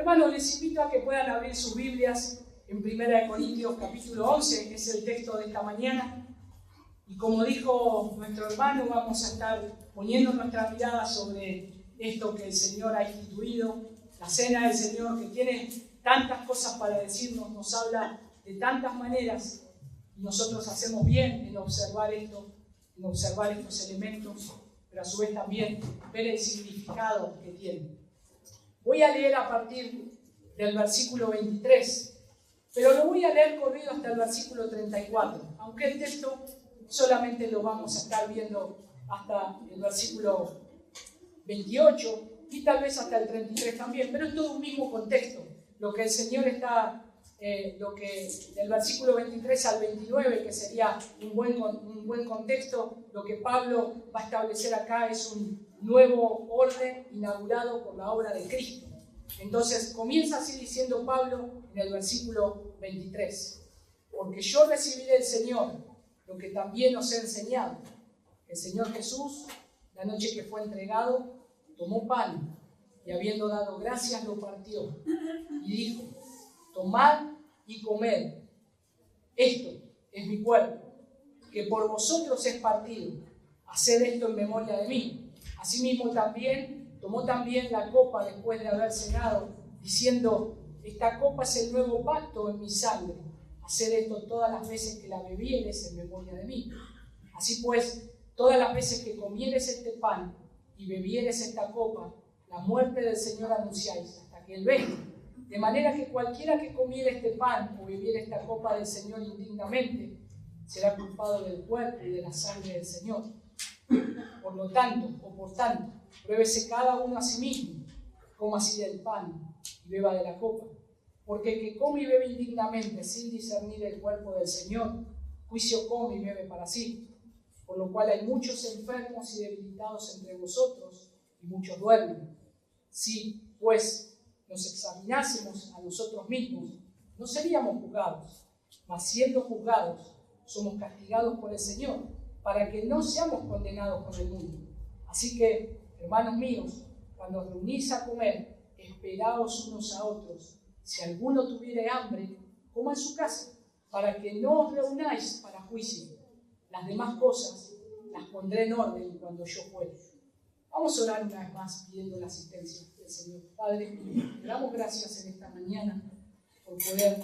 Hermanos, les invito a que puedan abrir sus Biblias en 1 Corintios capítulo 11, que es el texto de esta mañana. Y como dijo nuestro hermano, vamos a estar poniendo nuestra mirada sobre esto que el Señor ha instituido, la cena del Señor, que tiene tantas cosas para decirnos, nos habla de tantas maneras, y nosotros hacemos bien en observar esto, en observar estos elementos, pero a su vez también ver el significado que tiene. Voy a leer a partir del versículo 23, pero lo voy a leer corrido hasta el versículo 34, aunque el texto solamente lo vamos a estar viendo hasta el versículo 28 y tal vez hasta el 33 también, pero es todo un mismo contexto. Lo que el Señor está, lo que del versículo 23 al 29, que sería un buen contexto, lo que Pablo va a establecer acá es un nuevo orden inaugurado por la obra de Cristo. Entonces comienza así diciendo Pablo en el versículo 23: porque yo recibí del Señor lo que también os he enseñado. El Señor Jesús, la noche que fue entregado, tomó pan y habiendo dado gracias lo partió y dijo: tomad y comed, esto es mi cuerpo, que por vosotros es partido, haced esto en memoria de mí. Asimismo tomó también la copa después de haber cenado, diciendo: esta copa es el nuevo pacto en mi sangre, haced esto todas las veces que la bebiereis en memoria de mí. Así pues, todas las veces que comiereis este pan y bebiereis esta copa, la muerte del Señor anunciáis hasta que Él venga. De manera que cualquiera que comiere este pan o bebiere esta copa del Señor indignamente, será culpado del cuerpo y de la sangre del Señor. Por tanto, pruébese cada uno a sí mismo, coma así del pan y beba de la copa. Porque el que come y bebe indignamente sin discernir el cuerpo del Señor, juicio come y bebe para sí. Por lo cual hay muchos enfermos y debilitados entre vosotros, y muchos duermen. Si, pues, nos examinásemos a nosotros mismos, no seríamos juzgados, mas siendo juzgados, somos castigados por el Señor, para que no seamos condenados con el mundo. Así que, hermanos míos, cuando os reunís a comer, esperaos unos a otros. Si alguno tuviere hambre, coma en su casa, para que no os reunáis para juicio. Las demás cosas las pondré en orden cuando yo fuere. Vamos a orar una vez más pidiendo la asistencia del Señor. Padre, te damos gracias en esta mañana por poder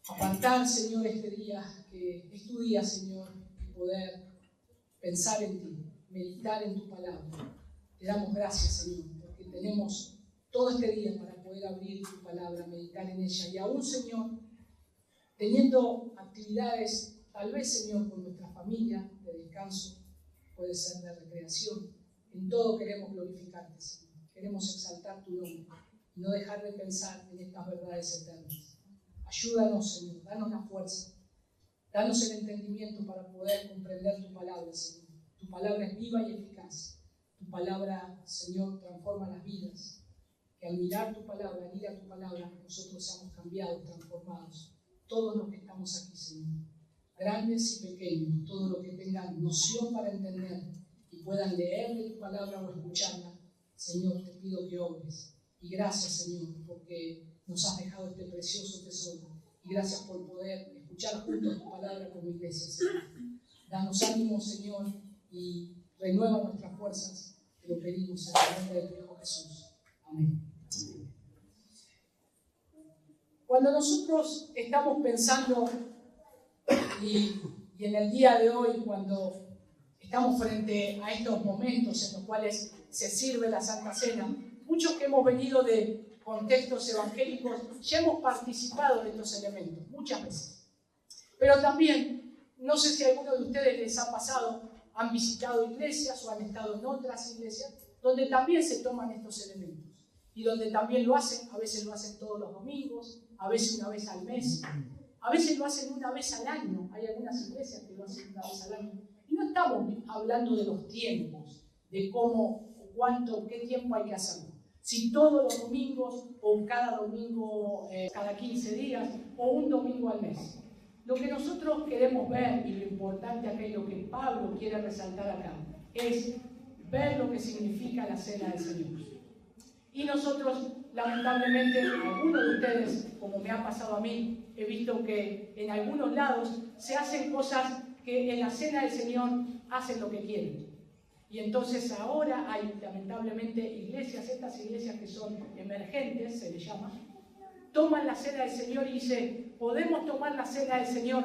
apartar, Señor, este día, que es tu día, Señor, y poder pensar en ti, meditar en tu palabra. Te damos gracias, Señor, porque tenemos todo este día para poder abrir tu palabra, meditar en ella. Y aún, Señor, teniendo actividades, tal vez, Señor, con nuestra familia, de descanso, puede ser de recreación. En todo queremos glorificarte, Señor. Queremos exaltar tu nombre y no dejar de pensar en estas verdades eternas. Ayúdanos, Señor, danos la fuerza, danos el entendimiento para poder comprender tu palabra, Señor. Tu palabra es viva y eficaz. Tu palabra, Señor, transforma las vidas. Que al mirar tu palabra, al ir a tu palabra, nosotros seamos cambiados, transformados. Todos los que estamos aquí, Señor, grandes y pequeños, todos los que tengan noción para entender y puedan leer de tu palabra o escucharla, Señor, te pido que obres. Y gracias, Señor, porque nos has dejado este precioso tesoro. Y gracias por poder escuchar juntos tu palabra como iglesia, Señor. Danos ánimo, Señor, y renueva nuestras fuerzas. Te lo pedimos en el nombre de tu Hijo Jesús. Amén. Cuando nosotros estamos pensando y en el día de hoy, cuando estamos frente a estos momentos en los cuales se sirve la Santa Cena, muchos que hemos venido de contextos evangélicos ya hemos participado de estos elementos, muchas veces. Pero también, no sé si a alguno de ustedes les ha pasado, han visitado iglesias o han estado en otras iglesias, donde también se toman estos elementos. Y donde también lo hacen, a veces lo hacen todos los domingos, a veces una vez al mes, a veces lo hacen una vez al año. Hay algunas iglesias que lo hacen una vez al año. Y no estamos hablando de los tiempos, de cómo, cuánto, qué tiempo hay que hacerlo. Si todos los domingos, o cada domingo, cada 15 días, o un domingo al mes. Lo que nosotros queremos ver, y lo importante acá, y lo que Pablo quiere resaltar acá, es ver lo que significa la cena del Señor. Y nosotros, lamentablemente, algunos de ustedes, como me ha pasado a mí, he visto que en algunos lados se hacen cosas que en la cena del Señor hacen lo que quieren. Y entonces ahora hay, lamentablemente, iglesias, estas iglesias que son emergentes, se les llama, toman la cena del Señor y dicen, podemos tomar la cena del Señor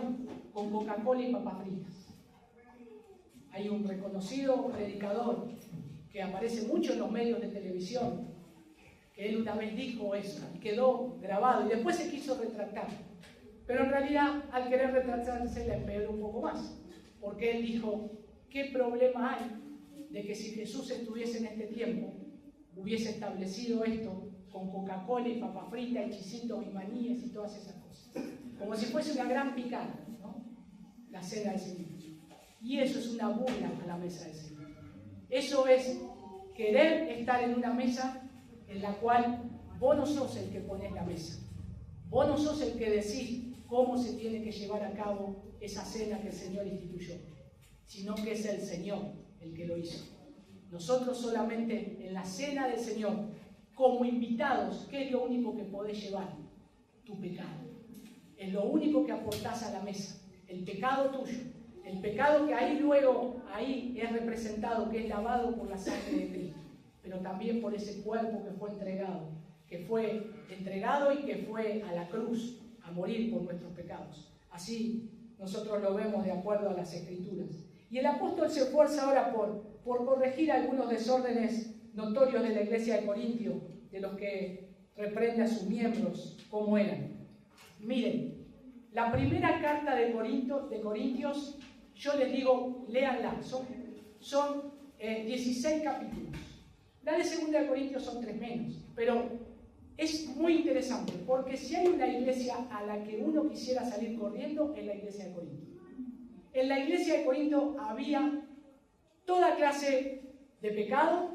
con Coca-Cola y papas fritas. Hay un reconocido predicador que aparece mucho en los medios de televisión, que él una vez dijo eso, y quedó grabado, y después se quiso retractar. Pero en realidad, al querer retractarse, le empeoró un poco más, porque él dijo, ¿qué problema hay de que si Jesús estuviese en este tiempo, hubiese establecido esto con Coca-Cola y papas fritas y chisitos y maníes y todas esas cosas? Como si fuese una gran picada, ¿no? La cena del Señor. Y eso es una burla a la mesa del Señor. Eso es querer estar en una mesa en la cual vos no sos el que pones la mesa. Vos no sos el que decís cómo se tiene que llevar a cabo esa cena que el Señor instituyó, sino que es el Señor el que lo hizo. Nosotros solamente en la cena del Señor, como invitados, ¿qué es lo único que podés llevar? Tu pecado. Es lo único que aportás a la mesa, el pecado tuyo. El pecado que ahí es representado, que es lavado por la sangre de Cristo, pero también por ese cuerpo que fue entregado y que fue a la cruz a morir por nuestros pecados. Así nosotros lo vemos de acuerdo a las Escrituras. Y el apóstol se esfuerza ahora por corregir algunos desórdenes notorios de la iglesia de Corintio, de los que reprende a sus miembros como eran. Miren, la primera carta de Corintios, yo les digo, léanla, son 16 capítulos. La de 2 de Corintios son 3 menos, pero es muy interesante, porque si hay una iglesia a la que uno quisiera salir corriendo, es la iglesia de Corinto. En la iglesia de Corinto había toda clase de pecado,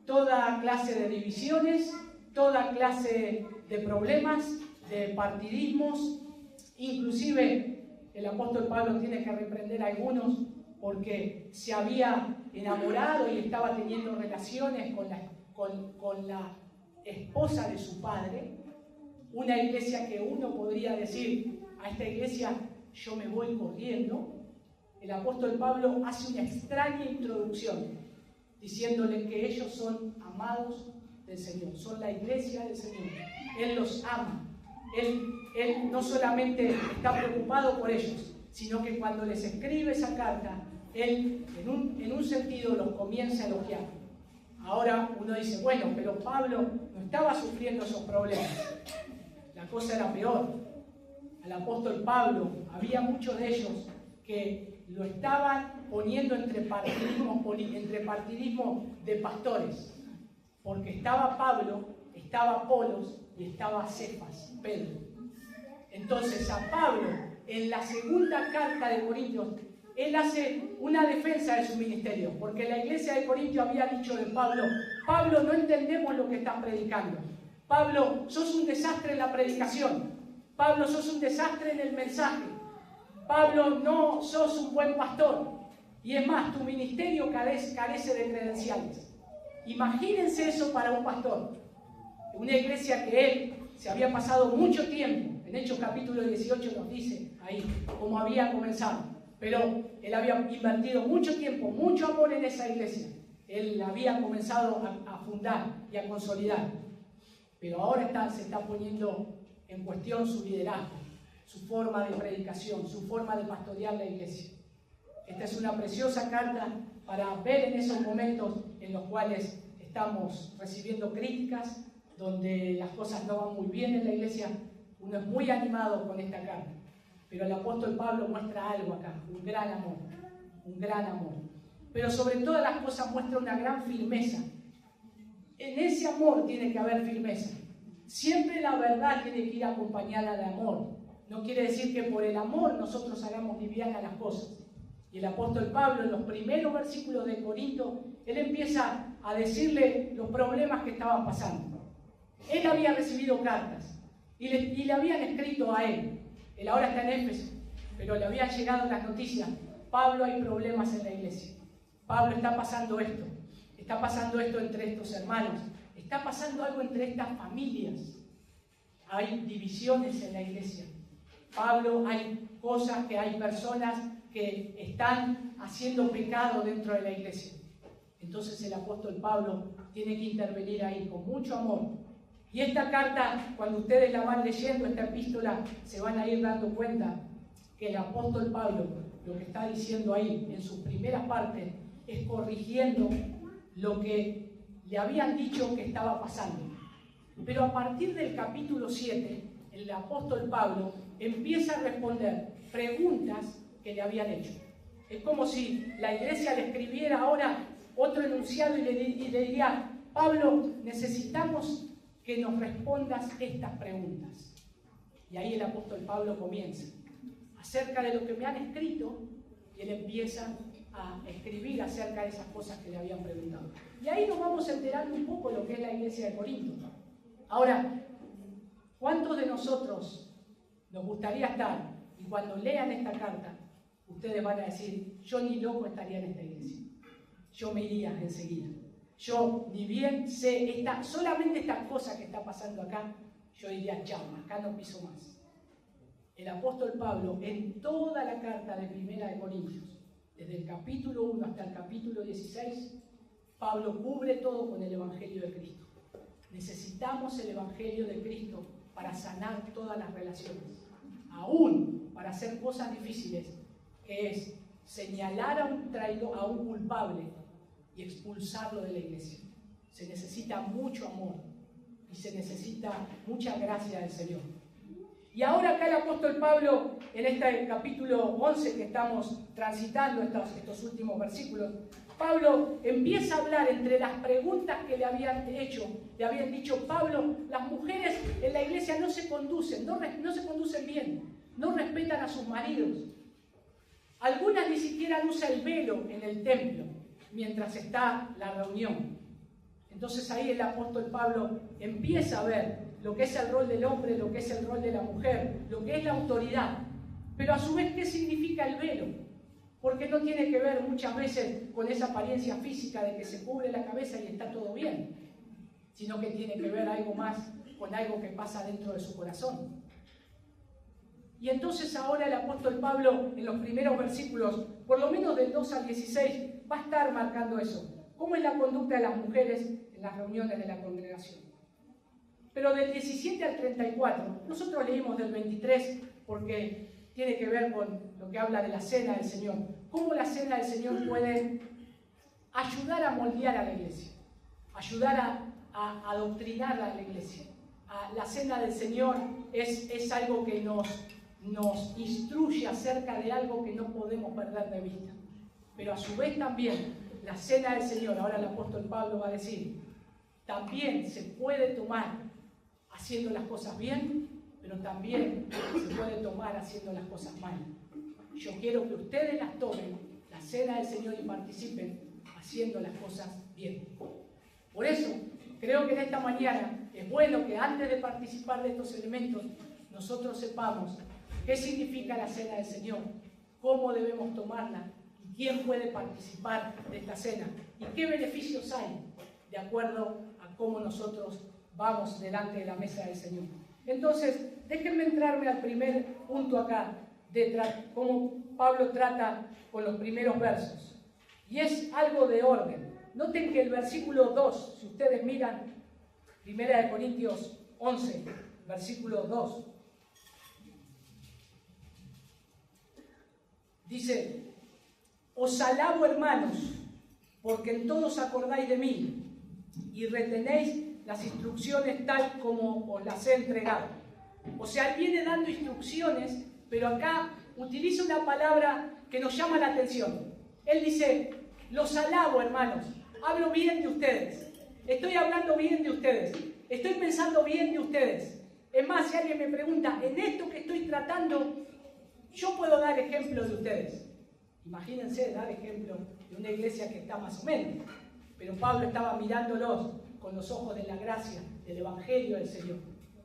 toda clase de divisiones, toda clase de problemas, de partidismos. Inclusive el apóstol Pablo tiene que reprender a algunos porque se había enamorado y estaba teniendo relaciones con la esposa de su padre. Una iglesia que uno podría decir, a esta iglesia yo me voy corriendo. El apóstol Pablo hace una extraña introducción diciéndole que ellos son amados del Señor, son la iglesia del Señor. Él los ama. Él no solamente está preocupado por ellos, sino que cuando les escribe esa carta, él en un sentido los comienza a elogiar. Ahora uno dice, bueno, pero Pablo no estaba sufriendo esos problemas. La cosa era peor. Al apóstol Pablo había muchos de ellos que lo estaban poniendo entre partidismo de pastores. Porque estaba Pablo, estaba Apolos y estaba Cefas, Pedro. Entonces a Pablo, en la segunda carta de Corintios, él hace una defensa de su ministerio, porque la iglesia de Corintios había dicho de Pablo, Pablo, no entendemos lo que estás predicando. Pablo, sos un desastre en la predicación. Pablo, sos un desastre en el mensaje. Pablo, no sos un buen pastor. Y es más, tu ministerio carece de credenciales. Imagínense eso para un pastor. Una iglesia que él se había pasado mucho tiempo, en Hechos capítulo 18 nos dice ahí cómo había comenzado, pero él había invertido mucho tiempo, mucho amor en esa iglesia. Él había comenzado a fundar y a consolidar, pero ahora se está poniendo en cuestión su liderazgo, su forma de predicación, su forma de pastorear la iglesia. Esta es una preciosa carta para ver en esos momentos en los cuales estamos recibiendo críticas, donde las cosas no van muy bien en la iglesia. Uno es muy animado con esta carta, pero el apóstol Pablo muestra algo acá, un gran amor, pero sobre todas las cosas muestra una gran firmeza. En ese amor tiene que haber firmeza. Siempre la verdad tiene que ir acompañada de amor. No quiere decir que por el amor nosotros hagamos livianas las cosas. Y el apóstol Pablo, en los primeros versículos de Corinto, él empieza a decirle los problemas que estaban pasando. Él había recibido cartas y le habían escrito a él. Él ahora está en Éfeso, pero le habían llegado las noticias. Pablo, hay problemas en la iglesia. Pablo, está pasando esto entre estos hermanos. Está pasando algo entre estas familias. Hay divisiones en la iglesia. Pablo, hay cosas que hay personas que están haciendo pecado dentro de la iglesia. Entonces el apóstol Pablo tiene que intervenir ahí con mucho amor. Y esta carta, cuando ustedes la van leyendo, esta epístola, se van a ir dando cuenta que el apóstol Pablo lo que está diciendo ahí en sus primeras partes es corrigiendo lo que le habían dicho que estaba pasando. Pero a partir del capítulo 7, el apóstol Pablo empieza a responder preguntas que le habían hecho. Es como si la iglesia le escribiera ahora otro enunciado y le diría: Pablo, necesitamos que nos respondas estas preguntas. Y ahí el apóstol Pablo comienza acerca de lo que me han escrito, y él empieza a escribir acerca de esas cosas que le habían preguntado. Y ahí nos vamos enterando un poco lo que es la iglesia de Corinto. Ahora, ¿cuántos de nosotros nos gustaría estar, y cuando lean esta carta, ustedes van a decir: yo ni loco estaría en esta iglesia, yo me iría enseguida, yo ni bien sé solamente esta cosa que está pasando acá, yo diría: chao, acá no piso más? El apóstol Pablo, en toda la carta de Primera de Corintios, desde el capítulo 1 hasta el capítulo 16, Pablo cubre todo con el Evangelio de Cristo. Necesitamos el Evangelio de Cristo para sanar todas las relaciones, aún para hacer cosas difíciles, que es señalar a un traidor, a un culpable, y expulsarlo de la iglesia. Se necesita mucho amor y se necesita mucha gracia del Señor. Y ahora acá el apóstol Pablo, en este capítulo 11 que estamos transitando, estos últimos versículos, Pablo empieza a hablar entre las preguntas que le habían hecho. Le habían dicho: Pablo, las mujeres en la iglesia no se conducen, no se conducen bien, no respetan a sus maridos. Algunas ni siquiera usan el velo en el templo mientras está la reunión. Entonces ahí el apóstol Pablo empieza a ver lo que es el rol del hombre, lo que es el rol de la mujer, lo que es la autoridad. Pero a su vez, ¿qué significa el velo? Porque no tiene que ver muchas veces con esa apariencia física de que se cubre la cabeza y está todo bien, sino que tiene que ver algo más con algo que pasa dentro de su corazón. Y entonces ahora el apóstol Pablo, en los primeros versículos, por lo menos del 2 al 16, va a estar marcando eso. ¿Cómo es la conducta de las mujeres en las reuniones de la congregación? Pero del 17 al 34, nosotros leímos del 23 porque tiene que ver con lo que habla de la cena del Señor. ¿Cómo la cena del Señor puede ayudar a moldear a la iglesia? Ayudar a adoctrinar a la iglesia. La cena del Señor es algo que nos instruye acerca de algo que no podemos perder de vista. Pero a su vez también, la cena del Señor, ahora el apóstol Pablo va a decir, también se puede tomar haciendo las cosas bien, pero también se puede tomar haciendo las cosas mal. Yo quiero que ustedes las tomen, la cena del Señor, y participen haciendo las cosas bien. Por eso, creo que en esta mañana es bueno que antes de participar de estos elementos, nosotros sepamos qué significa la cena del Señor, cómo debemos tomarla, y quién puede participar de esta cena, y qué beneficios hay de acuerdo a cómo nosotros vamos delante de la mesa del Señor. Entonces, déjenme entrarme al primer punto acá, de cómo Pablo trata con los primeros versos. Y es algo de orden. Noten que el versículo 2, si ustedes miran, 1 Corintios 11, versículo 2, dice: os alabo, hermanos, porque en todos acordáis de mí y retenéis las instrucciones tal como os las he entregado. O sea, él viene dando instrucciones, pero acá utiliza una palabra que nos llama la atención. Él dice: los alabo, hermanos, hablo bien de ustedes, estoy hablando bien de ustedes, estoy pensando bien de ustedes. Es más, si alguien me pregunta, en esto que estoy tratando, yo puedo dar ejemplo de ustedes. Imagínense dar ejemplo de una iglesia que está más o menos. Pero Pablo estaba mirándolos con los ojos de la gracia, del Evangelio del Señor,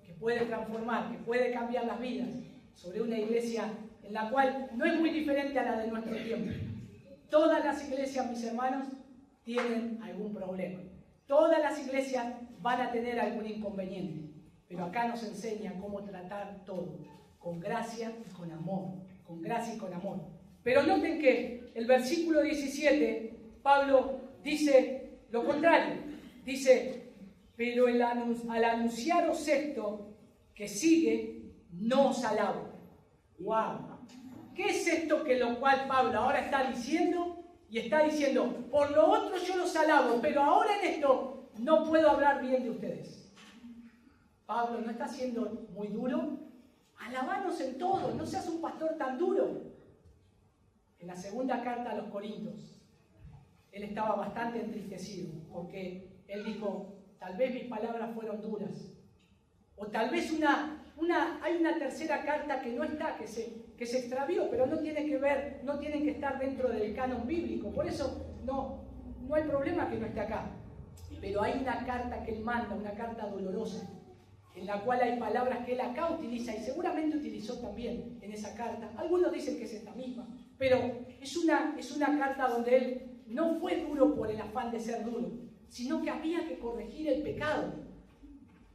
que puede transformar, que puede cambiar las vidas, sobre una iglesia en la cual no es muy diferente a la de nuestro tiempo. Todas las iglesias, mis hermanos, tienen algún problema. Todas las iglesias van a tener algún inconveniente. Pero acá nos enseña cómo tratar todo, con gracia y con amor, con gracia y con amor. Pero noten que el versículo 17, Pablo dice lo contrario. Dice, pero al anunciaros esto que sigue, no os alabo. ¡Wow! ¿Qué es esto que lo cual Pablo ahora está diciendo? Y está diciendo, por lo otro yo los alabo, pero ahora en esto no puedo hablar bien de ustedes. Pablo no está siendo muy duro. Alabanos en todo, no seas un pastor tan duro. En la segunda carta a los Corintios, él estaba bastante entristecido, porque él dijo, tal vez mis palabras fueron duras. O tal vez hay una tercera carta que no está, que se extravió, pero no tiene que ver, no tienen que estar dentro del canon bíblico. Por eso no hay problema que no esté acá. Pero hay una carta que él manda, una carta dolorosa, en la cual hay palabras que él acá utiliza y seguramente utilizó también en esa carta. Algunos dicen que es esta misma, pero es una carta donde él no fue duro por el afán de ser duro, sino que había que corregir el pecado.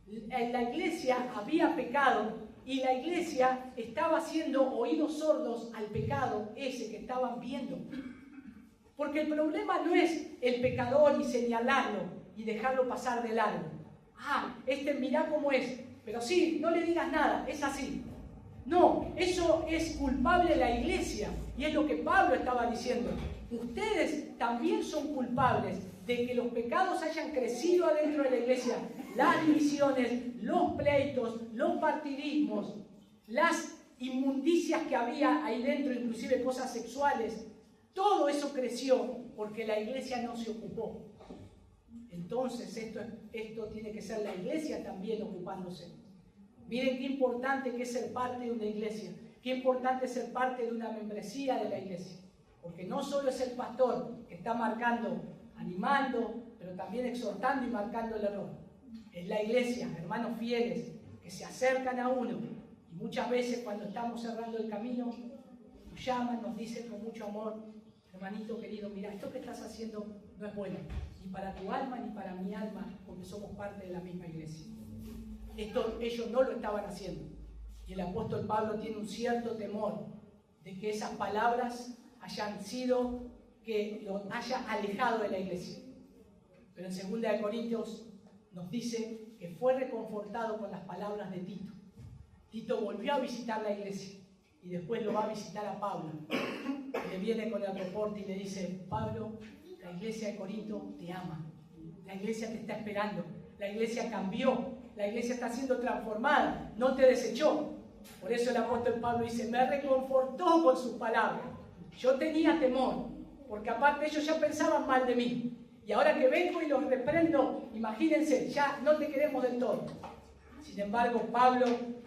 En la iglesia había pecado y la iglesia estaba haciendo oídos sordos al pecado ese que estaban viendo. Porque el problema no es el pecador y señalarlo y dejarlo pasar de largo. Mirá cómo es. Pero sí, no le digas nada, es así. No, eso es culpable la iglesia. Y es lo que Pablo estaba diciendo. Ustedes también son culpables de que los pecados hayan crecido adentro de la iglesia. Las divisiones, los pleitos, los partidismos, las inmundicias que había ahí dentro, inclusive cosas sexuales. Todo eso creció porque la iglesia no se ocupó. Entonces esto tiene que ser la iglesia también ocupándose. Miren qué importante que es ser parte de una iglesia. Qué importante es ser parte de una membresía de la iglesia. Porque no solo es el pastor que está marcando, animando, pero también exhortando y marcando el error. Es la iglesia, hermanos fieles, que se acercan a uno. Y muchas veces cuando estamos cerrando el camino, nos llaman, nos dicen con mucho amor, hermanito querido, mira, esto que estás haciendo no es bueno, ni para tu alma ni para mi alma, porque somos parte de la misma iglesia. Esto ellos no lo estaban haciendo. Y el apóstol Pablo tiene un cierto temor de que esas palabras hayan sido, que lo haya alejado de la iglesia. Pero en 2 Corintios nos dice que fue reconfortado con las palabras de Tito. Tito volvió a visitar la iglesia y después lo va a visitar a Pablo. Y le viene con el reporte y le dice, Pablo, la iglesia de Corinto te ama. La iglesia te está esperando. La iglesia cambió. La iglesia está siendo transformada. No te desechó. Por eso el apóstol Pablo dice, me reconfortó con sus palabras. Yo tenía temor, porque aparte ellos ya pensaban mal de mí. Y ahora que vengo y los reprendo, imagínense, ya no te queremos del todo. Sin embargo, Pablo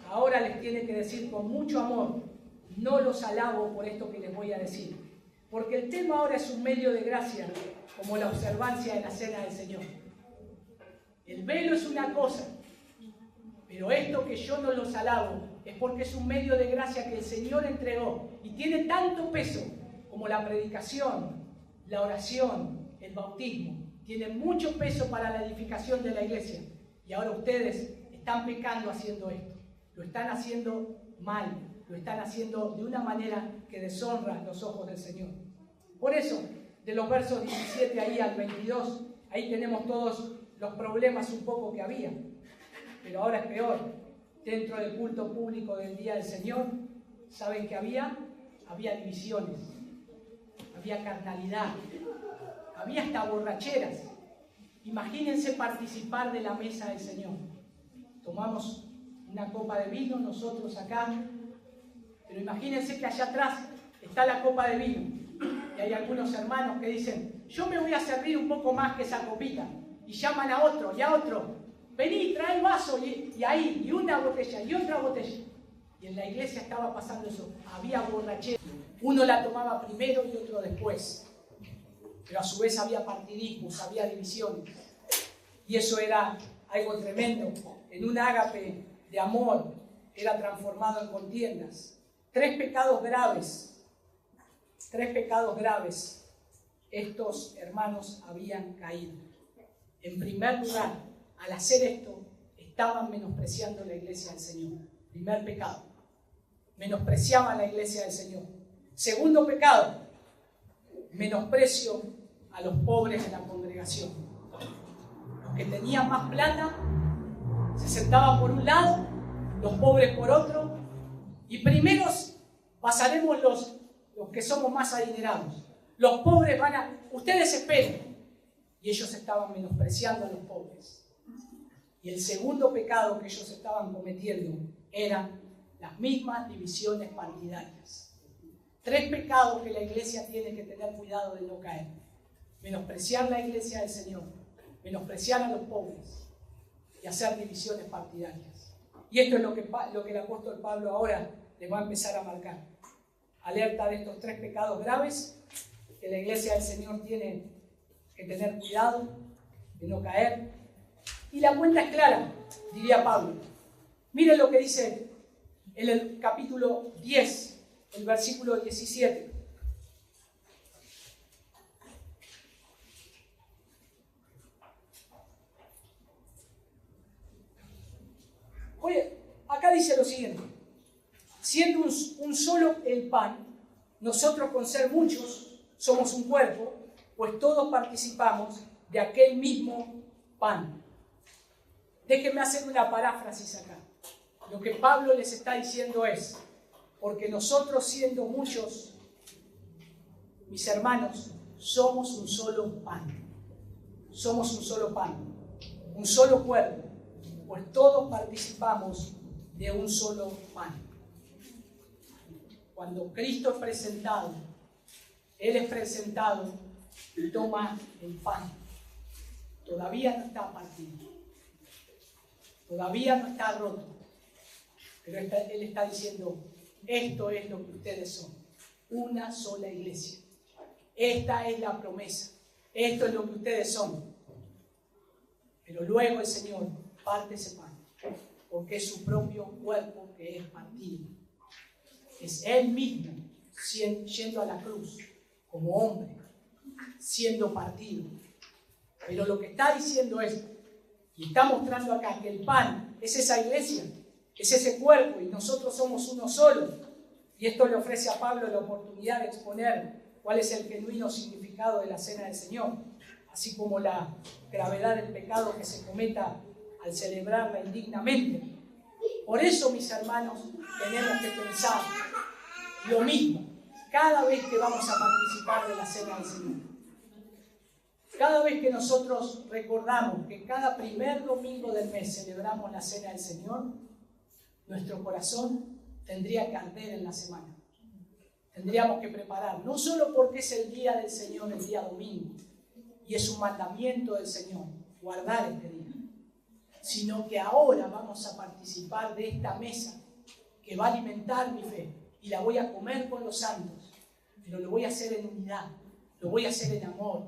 ahora les tiene que decir con mucho amor, no los alabo por esto que les voy a decir. Porque el tema ahora es un medio de gracia, como la observancia de la cena del Señor. El velo es una cosa, pero esto que yo no los alabo es porque es un medio de gracia que el Señor entregó y tiene tanto peso como la predicación, la oración, el bautismo. Tiene mucho peso para la edificación de la iglesia. Y ahora ustedes están pecando haciendo esto. Lo están haciendo mal. Lo están haciendo de una manera que deshonra los ojos del Señor. Por eso, de los versos 17 ahí al 22, ahí tenemos todos los problemas un poco que había. Pero ahora es peor. Dentro del culto público del Día del Señor, ¿saben qué había? Había divisiones, había carnalidad, había hasta borracheras. Imagínense participar de la mesa del Señor. Tomamos una copa de vino nosotros acá, pero imagínense que allá atrás está la copa de vino. Y hay algunos hermanos que dicen, yo me voy a servir un poco más que esa copita. Y llaman a otro y a otro. Vení, trae vaso, y ahí, y una botella, y otra botella. Y en la iglesia estaba pasando eso. Había borrachera. Uno la tomaba primero y otro después. Pero a su vez había partidismos, había divisiones. Y eso era algo tremendo. En un ágape de amor era transformado en contiendas. 3 pecados graves. 3 pecados graves. Estos hermanos habían caído. En primer lugar, al hacer esto, estaban menospreciando la iglesia del Señor. Primer pecado. Menospreciaban la iglesia del Señor. Segundo pecado, menosprecio a los pobres de la congregación. Los que tenían más plata se sentaban por un lado, los pobres por otro, y primeros pasaremos los que somos más adinerados. Los pobres ustedes esperen. Y ellos estaban menospreciando a los pobres. Y el segundo pecado que ellos estaban cometiendo eran las mismas divisiones partidarias. 3 pecados que la iglesia tiene que tener cuidado de no caer. Menospreciar la iglesia del Señor, menospreciar a los pobres y hacer divisiones partidarias. Y esto es lo que el apóstol Pablo ahora les va a empezar a marcar. Alerta de estos 3 pecados graves que la iglesia del Señor tiene que tener cuidado de no caer. Y la cuenta es clara, diría Pablo. Miren lo que dice en el capítulo 10, el versículo 17. Oye, acá dice lo siguiente. Siendo un solo el pan, nosotros con ser muchos somos un cuerpo, pues todos participamos de aquel mismo pan. Déjenme hacer una paráfrasis acá. Lo que Pablo les está diciendo es, porque nosotros siendo muchos, mis hermanos, somos un solo pan. Somos un solo pan, un solo cuerpo, pues todos participamos de un solo pan. Cuando Cristo es presentado, Él es presentado y toma el pan. Todavía no está partido. Todavía no está roto. Pero Él está diciendo, esto es lo que ustedes son. Una sola iglesia. Esta es la promesa. Esto es lo que ustedes son. Pero luego el Señor parte ese pan. Porque es su propio cuerpo que es partido. Es Él mismo yendo a la cruz como hombre, siendo partido. Pero lo que está diciendo es, y está mostrando acá, que el pan es esa iglesia, es ese cuerpo, y nosotros somos uno solo. Y esto le ofrece a Pablo la oportunidad de exponer cuál es el genuino significado de la cena del Señor, así como la gravedad del pecado que se cometa al celebrarla indignamente. Por eso, mis hermanos, tenemos que pensar lo mismo cada vez que vamos a participar de la cena del Señor. Cada vez que nosotros recordamos que cada primer domingo del mes celebramos la cena del Señor, nuestro corazón tendría que arder en la semana. Tendríamos que preparar, no solo porque es el día del Señor, el día domingo, y es un mandamiento del Señor, guardar este día, sino que ahora vamos a participar de esta mesa que va a alimentar mi fe y la voy a comer con los santos, pero lo voy a hacer en unidad, lo voy a hacer en amor,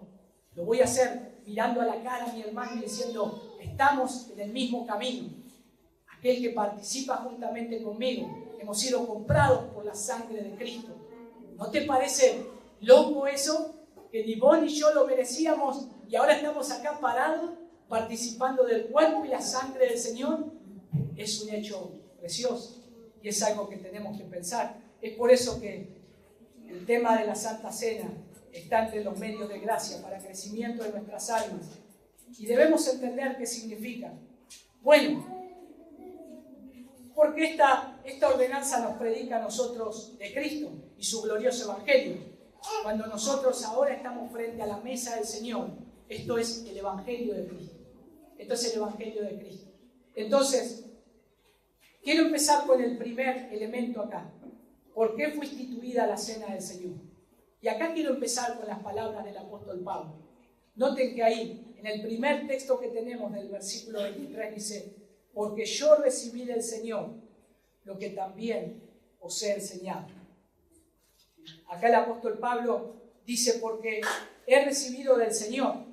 lo voy a hacer mirando a la cara a mi hermano y diciendo, estamos en el mismo camino. Aquel que participa juntamente conmigo, hemos sido comprados por la sangre de Cristo. ¿No te parece loco eso? Que ni vos ni yo lo merecíamos y ahora estamos acá parados participando del cuerpo y la sangre del Señor. Es un hecho precioso y es algo que tenemos que pensar. Es por eso que el tema de la Santa Cena está entre los medios de gracia para crecimiento de nuestras almas. Y debemos entender qué significa. Bueno, porque esta ordenanza nos predica a nosotros de Cristo y su glorioso Evangelio. Cuando nosotros ahora estamos frente a la mesa del Señor, esto es el Evangelio de Cristo. Esto es el Evangelio de Cristo. Entonces, quiero empezar con el primer elemento acá. ¿Por qué fue instituida la cena del Señor? Y acá quiero empezar con las palabras del apóstol Pablo. Noten que ahí, en el primer texto que tenemos del versículo 23, dice, porque yo recibí del Señor lo que también os he enseñado. Acá el apóstol Pablo dice, porque he recibido del Señor.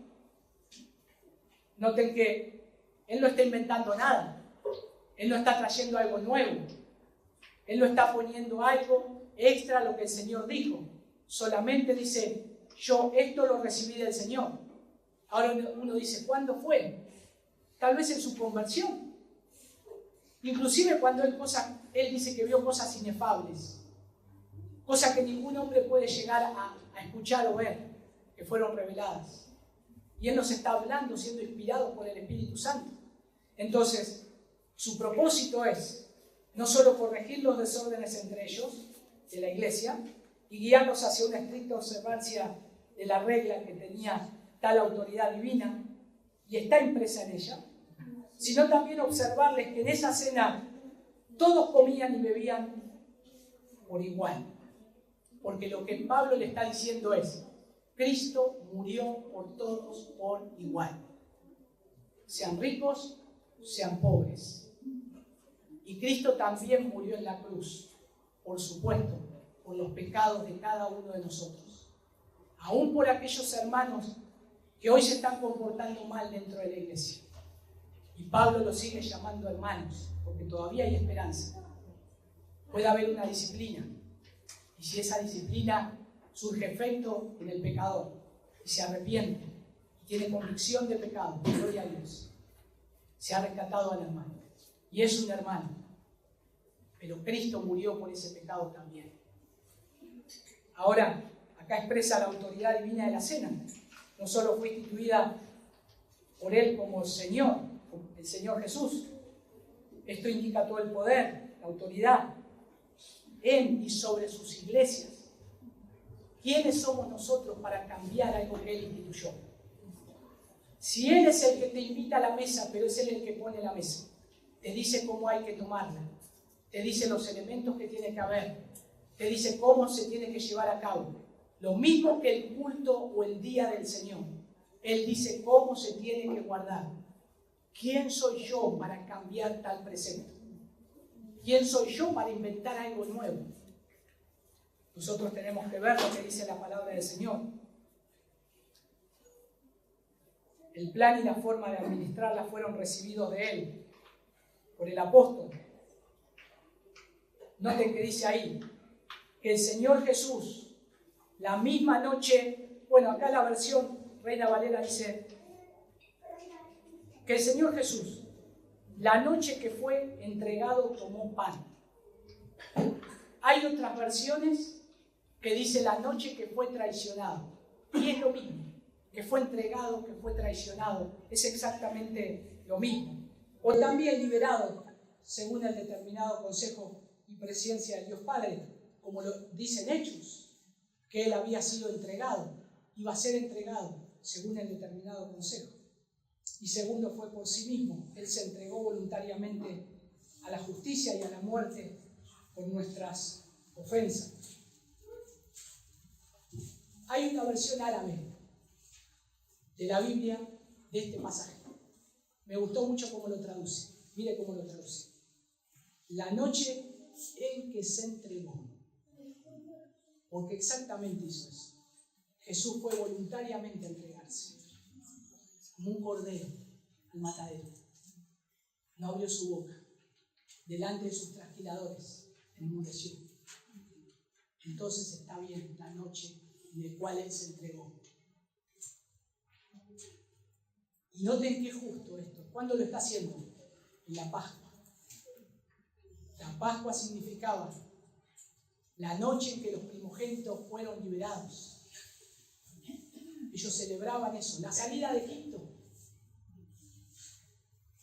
Noten que él no está inventando nada. Él no está trayendo algo nuevo. Él no está poniendo algo extra a lo que el Señor dijo. Solamente dice, yo esto lo recibí del Señor. Ahora uno dice, ¿cuándo fue? tal vez en su conversión. Inclusive cuando él dice que vio cosas inefables, cosas que ningún hombre puede llegar a escuchar o ver, que fueron reveladas. Y él nos está hablando siendo inspirado por el Espíritu Santo. Entonces, su propósito es no solo corregir los desórdenes entre ellos, de la iglesia, y guiarlos hacia una estricta observancia de la regla que tenía tal autoridad divina, y está impresa en ella, sino también observarles que en esa cena todos comían y bebían por igual. Porque lo que Pablo le está diciendo es, Cristo murió por todos por igual. Sean ricos, sean pobres. Y Cristo también murió en la cruz, por supuesto, por los pecados de cada uno de nosotros. Aún por aquellos hermanos que hoy se están comportando mal dentro de la iglesia. Y Pablo los sigue llamando hermanos, porque todavía hay esperanza. Puede haber una disciplina. Y si esa disciplina surge efecto en el pecador, y se arrepiente, y tiene convicción de pecado, gloria a Dios, se ha rescatado al hermano. Y es un hermano. Pero Cristo murió por ese pecado también. Ahora, acá expresa la autoridad divina de la cena. No solo fue instituida por Él como Señor, el Señor Jesús. Esto indica todo el poder, la autoridad en y sobre sus iglesias. ¿Quiénes somos nosotros para cambiar algo que Él instituyó? Si Él es el que te invita a la mesa, pero es Él el que pone la mesa, te dice cómo hay que tomarla, te dice los elementos que tiene que haber, te dice cómo se tiene que llevar a cabo. Lo mismo que el culto o el día del Señor. Él dice cómo se tiene que guardar. ¿Quién soy yo para cambiar tal precepto? ¿Quién soy yo para inventar algo nuevo? Nosotros tenemos que ver lo que dice la palabra del Señor. El plan y la forma de administrarla fueron recibidos de Él, por el apóstol. Noten que dice ahí, que el Señor Jesús, la misma noche, bueno, acá la versión Reina Valera dice, que el Señor Jesús, la noche que fue entregado, tomó pan. Hay otras versiones que dice la noche que fue traicionado. Y es lo mismo, que fue entregado, que fue traicionado. Es exactamente lo mismo. O también liberado, según el determinado consejo y presencia de Dios Padre, como lo dicen Hechos, que Él había sido entregado, iba a ser entregado, según el determinado consejo. Y segundo, fue por sí mismo. Él se entregó voluntariamente a la justicia y a la muerte por nuestras ofensas. Hay una versión árabe de la Biblia de este pasaje. Me gustó mucho cómo lo traduce. Mire cómo lo traduce. La noche en que se entregó. Porque exactamente hizo eso. Jesús fue voluntariamente a entregarse. Como un cordero al matadero. No abrió su boca. Delante de sus trasquiladores, enmudeció. Entonces está bien la noche en la cual Él se entregó. Y noten qué justo esto. ¿Cuándo lo está haciendo? En la Pascua. La Pascua significaba la noche en que los primogénitos fueron liberados. Ellos celebraban eso, la salida de Egipto.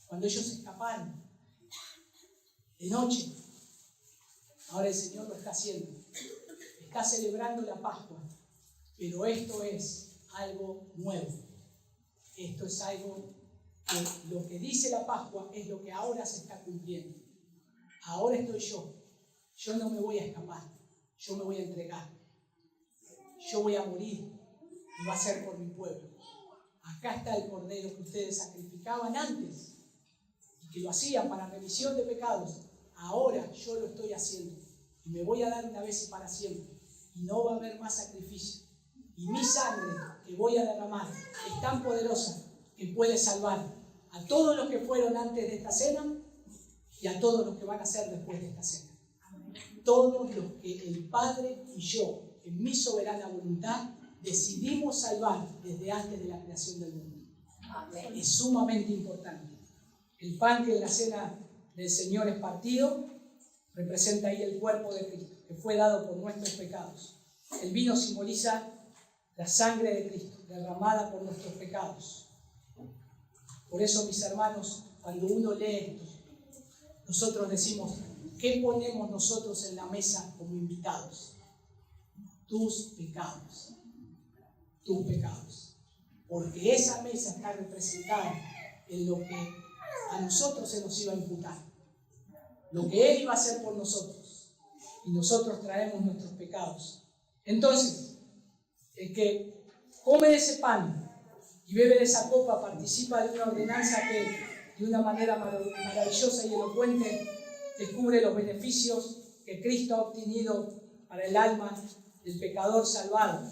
Cuando ellos escaparon de noche. Ahora el Señor lo está haciendo. Está celebrando la Pascua. Pero esto es algo nuevo. Esto es algo que lo que dice la Pascua es lo que ahora se está cumpliendo. Ahora estoy yo. Yo no me voy a escapar. Yo me voy a entregar. Yo voy a morir. Y va a ser por mi pueblo. Acá está el cordero que ustedes sacrificaban antes. Y que lo hacían para remisión de pecados. Ahora yo lo estoy haciendo. Y me voy a dar una vez y para siempre. Y no va a haber más sacrificio. Y mi sangre que voy a derramar es tan poderosa que puede salvar a todos los que fueron antes de esta cena y a todos los que van a ser después de esta cena. Todos los que el Padre y yo, en mi soberana voluntad, decidimos salvar desde antes de la creación del mundo. Es sumamente importante. El pan que en la cena del Señor es partido, representa ahí el cuerpo de Cristo, que fue dado por nuestros pecados. El vino simboliza la sangre de Cristo, derramada por nuestros pecados. Por eso, mis hermanos, cuando uno lee esto, nosotros decimos, ¿qué ponemos nosotros en la mesa como invitados? Tus pecados. Tus pecados. Porque esa mesa está representada en lo que a nosotros se nos iba a imputar. Lo que Él iba a hacer por nosotros. Y nosotros traemos nuestros pecados. Entonces, el que come de ese pan y bebe de esa copa participa de una ordenanza que de una manera maravillosa y elocuente descubre los beneficios que Cristo ha obtenido para el alma del pecador salvado,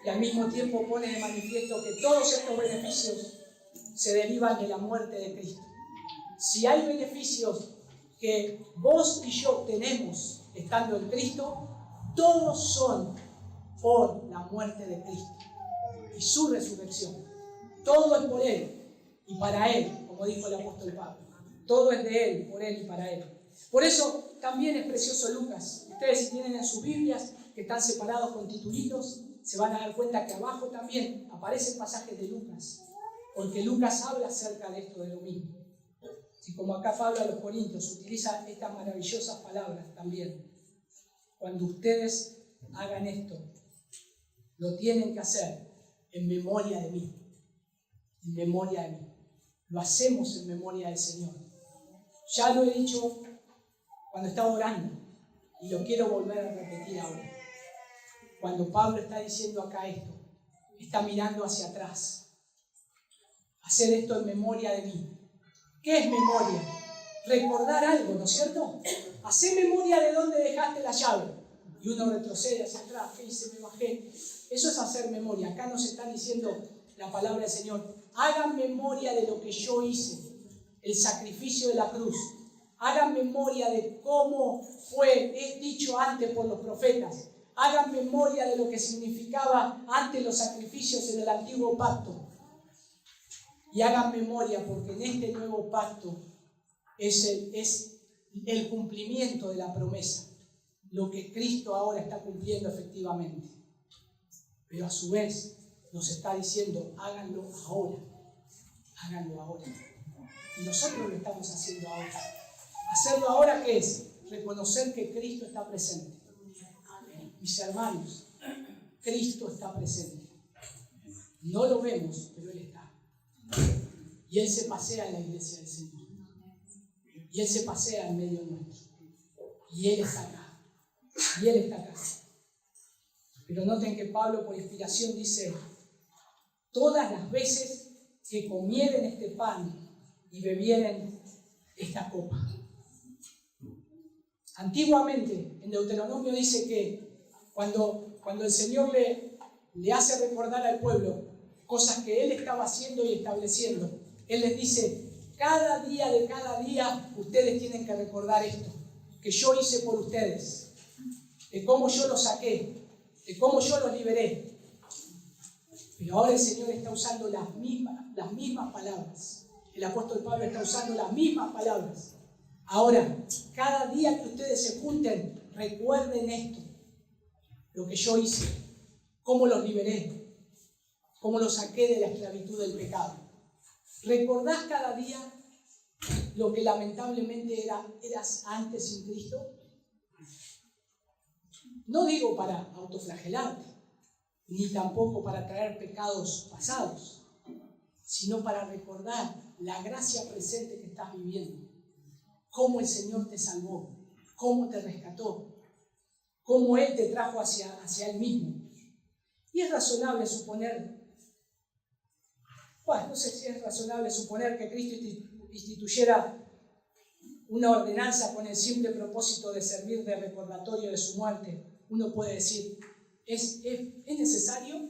y al mismo tiempo pone de manifiesto que todos estos beneficios se derivan de la muerte de Cristo. Si hay beneficios que vos y yo tenemos estando en Cristo, todos son por la muerte de Cristo y su resurrección. Todo es por Él y para Él, como dijo el apóstol Pablo. Todo es de Él, por Él y para Él. Por eso también es precioso Lucas. Ustedes, si tienen en sus Biblias, que están separados con titulitos, se van a dar cuenta que abajo también aparecen pasajes de Lucas, porque Lucas habla acerca de esto, de lo mismo. Y como acá Pablo a los Corintios utiliza estas maravillosas palabras también. Cuando ustedes hagan esto, lo tienen que hacer en memoria de mí. En memoria de mí. Lo hacemos en memoria del Señor. Ya lo he dicho cuando estaba orando y lo quiero volver a repetir ahora. Cuando Pablo está diciendo acá esto, está mirando hacia atrás. Hacer esto en memoria de mí. ¿Qué es memoria? Recordar algo, ¿no es cierto? Hacer memoria de dónde dejaste la llave. Y uno retrocede hacia atrás. ¿Qué hice? Me bajé. Eso es hacer memoria. Acá nos está diciendo la palabra del Señor. Hagan memoria de lo que yo hice. El sacrificio de la cruz. Hagan memoria de cómo fue dicho antes por los profetas. Hagan memoria de lo que significaba antes los sacrificios en el antiguo pacto. Y hagan memoria porque en este nuevo pacto es el cumplimiento de la promesa. Lo que Cristo ahora está cumpliendo efectivamente. Pero a su vez nos está diciendo, háganlo ahora. Háganlo ahora. Y nosotros lo estamos haciendo ahora. ¿Hacerlo ahora qué es? Reconocer que Cristo está presente. Mis hermanos, Cristo está presente. No lo vemos, pero Él está. Y Él se pasea en la iglesia del Señor. Y Él se pasea en medio nuestro. Y Él está acá. Y Él está acá. Pero noten que Pablo, por inspiración, dice: todas las veces que comieren este pan y bebieren esta copa. Antiguamente, en Deuteronomio dice que cuando el Señor le hace recordar al pueblo cosas que Él estaba haciendo y estableciendo, Él les dice: cada día de cada día ustedes tienen que recordar esto, que yo hice por ustedes, de cómo yo los saqué, de cómo yo los liberé. Pero ahora el Señor está usando las mismas palabras. El apóstol Pablo está usando las mismas palabras. Ahora, cada día que ustedes se junten, recuerden esto, lo que yo hice, cómo los liberé, cómo los saqué de la esclavitud del pecado. ¿Recordás cada día lo que lamentablemente eras antes sin Cristo? No digo para autoflagelarte, ni tampoco para traer pecados pasados, sino para recordar la gracia presente que estás viviendo. Cómo el Señor te salvó, cómo te rescató, cómo Él te trajo hacia Él mismo. Y es razonable suponer, no sé si es razonable suponer que Cristo instituyera una ordenanza con el simple propósito de servir de recordatorio de su muerte. Uno puede decir, ¿es necesario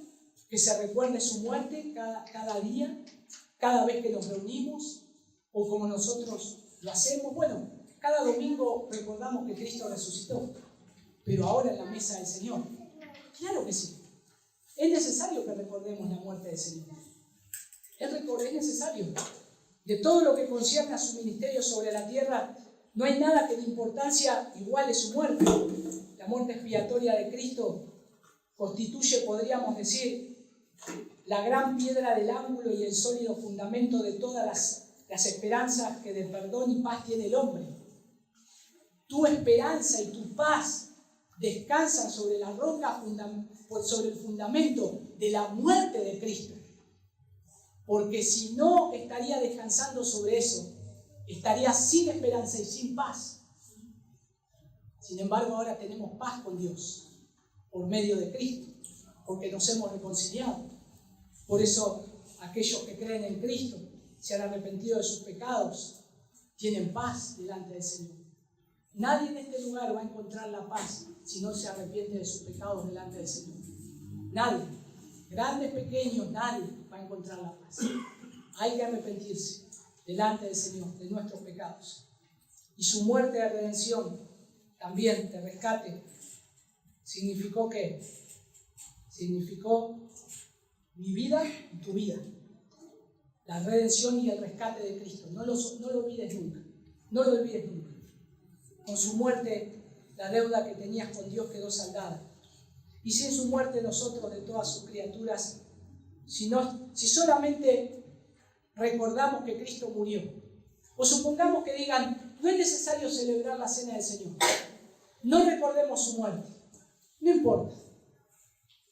que se recuerde su muerte cada día, cada vez que nos reunimos, o como nosotros lo hacemos? Bueno, cada domingo recordamos que Cristo resucitó, pero ahora en la mesa del Señor. Claro que sí. Es necesario que recordemos la muerte del Señor. Es necesario. De todo lo que concierne a su ministerio sobre la tierra, no hay nada que de importancia iguale su muerte. La muerte expiatoria de Cristo constituye, podríamos decir, la gran piedra del ángulo y el sólido fundamento de todas las esperanzas que de perdón y paz tiene el hombre. Tu esperanza y tu paz descansan sobre la roca, sobre el fundamento de la muerte de Cristo. Porque si no estaría descansando sobre eso, estaría sin esperanza y sin paz. Sin embargo, ahora tenemos paz con Dios por medio de Cristo, porque nos hemos reconciliado. Por eso, aquellos que creen en Cristo, se han arrepentido de sus pecados, tienen paz delante del Señor. Nadie en este lugar va a encontrar la paz si no se arrepiente de sus pecados delante del Señor. Nadie, grandes, pequeños, nadie va a encontrar la paz. Hay que arrepentirse delante del Señor de nuestros pecados. Y su muerte de redención, también de rescate, significó ¿qué? Significó mi vida y tu vida. La redención y el rescate de Cristo. No lo olvides nunca. No lo olvides nunca. Con su muerte, la deuda que tenías con Dios quedó saldada. Y sin su muerte, nosotros, de todas sus criaturas, si solamente recordamos que Cristo murió, o supongamos que digan, no es necesario celebrar la cena del Señor, no recordemos su muerte, no importa.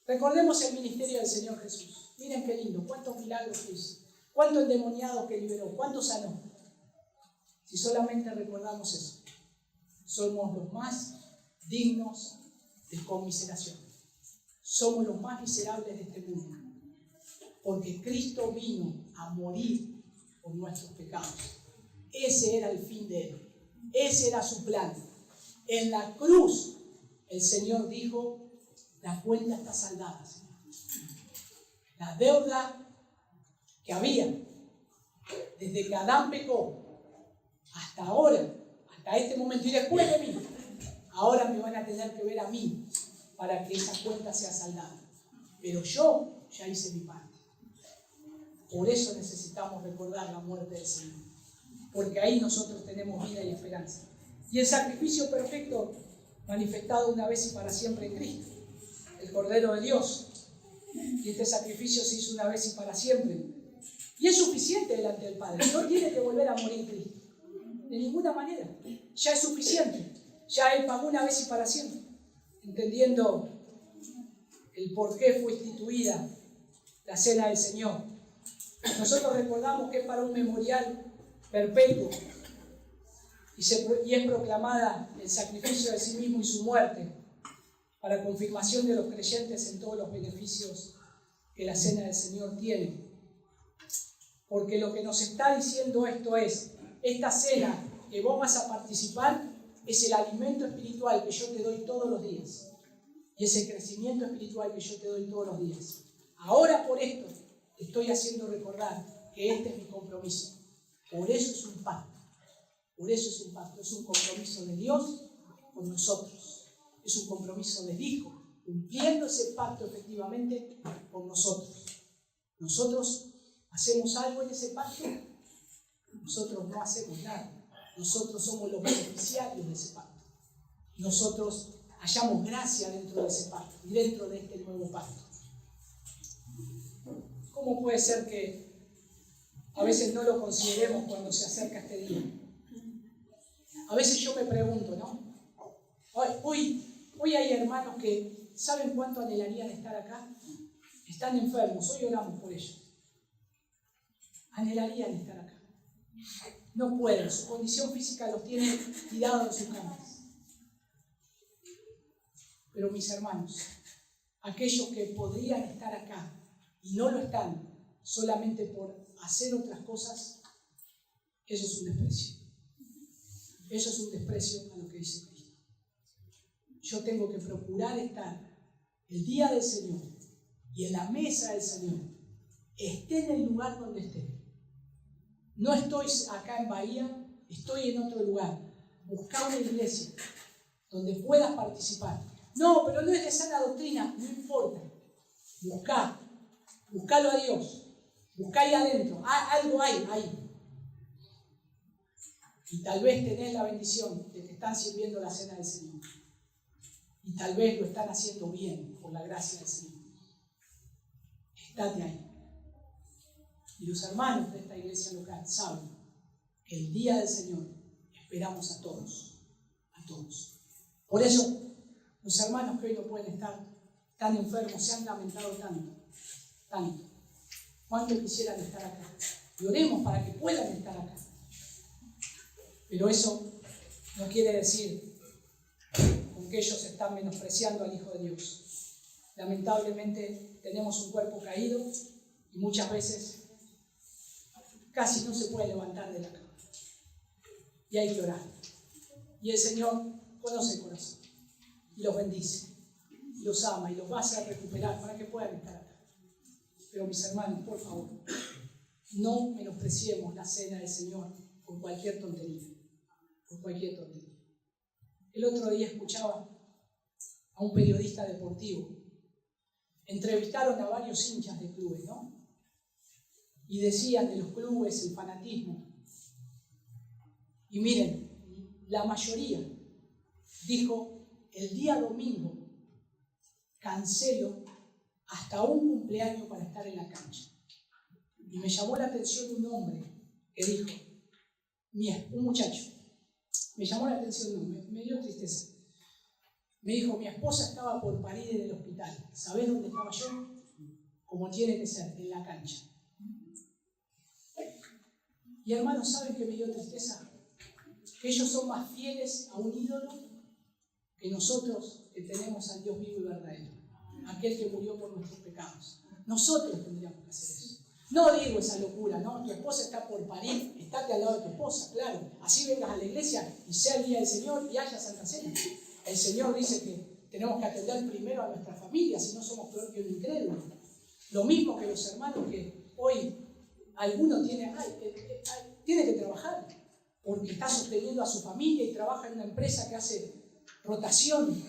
Recordemos el ministerio del Señor Jesús. Miren qué lindo, cuántos milagros hizo, cuántos endemoniados que liberó, cuántos sanó. Si solamente recordamos eso, somos los más dignos de conmiseración. Somos los más miserables de este mundo. Porque Cristo vino a morir por nuestros pecados. Ese era el fin de Él. Ese era su plan. En la cruz, el Señor dijo, la cuenta está saldada, Señor. La deuda que había desde que Adán pecó hasta ahora, hasta este momento y después de mí, ahora me van a tener que ver a mí para que esa cuenta sea saldada. Pero yo ya hice mi parte. Por eso necesitamos recordar la muerte del Señor, porque ahí nosotros tenemos vida y esperanza. Y el sacrificio perfecto manifestado una vez y para siempre en Cristo, el Cordero de Dios. Y este sacrificio se hizo una vez y para siempre. Y es suficiente delante del Padre. No tiene que volver a morir Cristo. De ninguna manera. Ya es suficiente. Ya Él pagó una vez y para siempre. Entendiendo el por qué fue instituida la cena del Señor. Nosotros recordamos que es para un memorial perpetuo y es proclamada el sacrificio de sí mismo y su muerte para confirmación de los creyentes en todos los beneficios que la cena del Señor tiene. Porque lo que nos está diciendo esto es, esta cena que vos vas a participar es el alimento espiritual que yo te doy todos los días y es el crecimiento espiritual que yo te doy todos los días. Ahora por esto te estoy haciendo recordar que este es mi compromiso. Por eso es un pacto. Por eso es un pacto. Es un compromiso de Dios con nosotros. Es un compromiso del Hijo, cumpliendo ese pacto efectivamente con nosotros. Nosotros hacemos algo en ese pacto. Nosotros no hacemos nada. Nosotros somos los beneficiarios de ese pacto. Nosotros hallamos gracia dentro de ese pacto y dentro de este nuevo pacto. ¿Cómo puede ser que a veces no lo consideremos cuando se acerca este día? A veces yo me pregunto, ¿no? Hoy hay hermanos que ¿saben cuánto anhelarían estar acá? Están enfermos, hoy oramos por ellos. Anhelarían estar acá. No pueden, su condición física los tiene tirados en sus camas. Pero mis hermanos, aquellos que podrían estar acá y no lo están solamente por hacer otras cosas, eso es un desprecio. Eso es un desprecio a lo que dice Cristo. Yo tengo que procurar estar el día del Señor y en la mesa del Señor, esté en el lugar donde esté. No estoy acá en Bahía, estoy en otro lugar. Busca una iglesia donde puedas participar. No, pero no es de sana doctrina, no importa. Buscalo a Dios. Buscá ahí adentro. Algo hay ahí. Y tal vez tenés la bendición de que están sirviendo la cena del Señor. Y tal vez lo están haciendo bien por la gracia del Señor. Estate ahí. Y los hermanos de esta iglesia local saben que el día del Señor esperamos a todos. A todos. Por eso, los hermanos que hoy no pueden estar tan enfermos se han lamentado tanto. ¿Cuánto quisieran estar acá? Y oremos para que puedan estar acá. Pero eso no quiere decir con que ellos están menospreciando al Hijo de Dios. Lamentablemente tenemos un cuerpo caído y muchas veces casi no se puede levantar de la cama. Y hay que orar. Y el Señor conoce el corazón y los bendice, y los ama y los va a hacer recuperar para que puedan estar acá. Pero mis hermanos, por favor, no menospreciemos la cena del Señor por cualquier tontería. Por cualquier tontería. El otro día escuchaba a un periodista deportivo. Entrevistaron a varios hinchas de clubes, ¿no? Y decían de los clubes el fanatismo. Y miren, la mayoría dijo, el día domingo cancelo hasta un cumpleaños para estar en la cancha. Y me llamó la atención un hombre que dijo, un muchacho, me llamó la atención, me dio tristeza. Me dijo, mi esposa estaba por parir en el hospital. ¿Sabés dónde estaba yo? Como tiene que ser, en la cancha. Y hermanos, ¿saben qué me dio tristeza? Que ellos son más fieles a un ídolo que nosotros que tenemos al Dios vivo y verdadero. Aquel que murió por nuestros pecados. Nosotros tendríamos que hacer eso. No digo esa locura, ¿no? Tu esposa está por parir, estate al lado de tu esposa, claro. Así vengas a la iglesia y sea el día del Señor y haya Santa Cena. El Señor dice que tenemos que atender primero a nuestra familia, si no somos peor que un incrédulo. Lo mismo que los hermanos que hoy alguno tiene que trabajar, porque está sosteniendo a su familia y trabaja en una empresa que hace rotación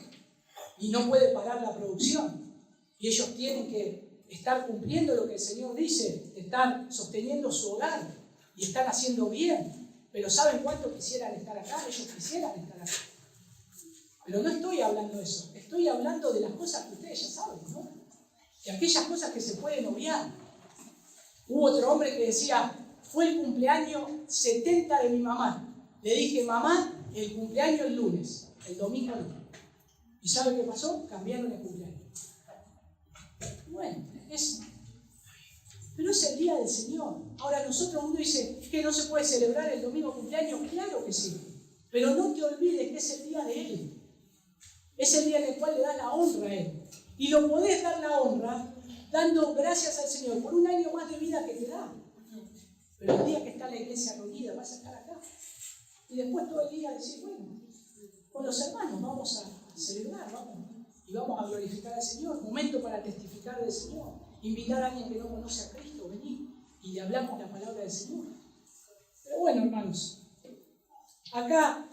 y no puede parar la producción. Y ellos tienen que estar cumpliendo lo que el Señor dice, estar sosteniendo su hogar y están haciendo bien. Pero ¿saben cuánto quisieran estar acá? Ellos quisieran estar acá. Pero no estoy hablando de eso, estoy hablando de las cosas que ustedes ya saben, ¿no? De aquellas cosas que se pueden obviar. Hubo otro hombre que decía, fue el cumpleaños 70 de mi mamá. Le dije, mamá, el cumpleaños el lunes, el domingo no. ¿Y sabe qué pasó? Cambiaron el cumpleaños. Bueno, pero es el día del Señor. Ahora uno dice, ¿es que no se puede celebrar el domingo cumpleaños? Claro que sí. Pero no te olvides que es el día de Él. Es el día en el cual le das la honra a Él. Y lo podés dar la honra dando gracias al Señor por un año más de vida que te da. Pero el día que está la iglesia reunida vas a estar acá. Y después todo el día decir, bueno, con los hermanos vamos a celebrar, y vamos a glorificar al Señor. Momento para testificar del Señor. Invitar a alguien que no conoce a Cristo, venir y le hablamos la palabra del Señor. Pero bueno, hermanos, acá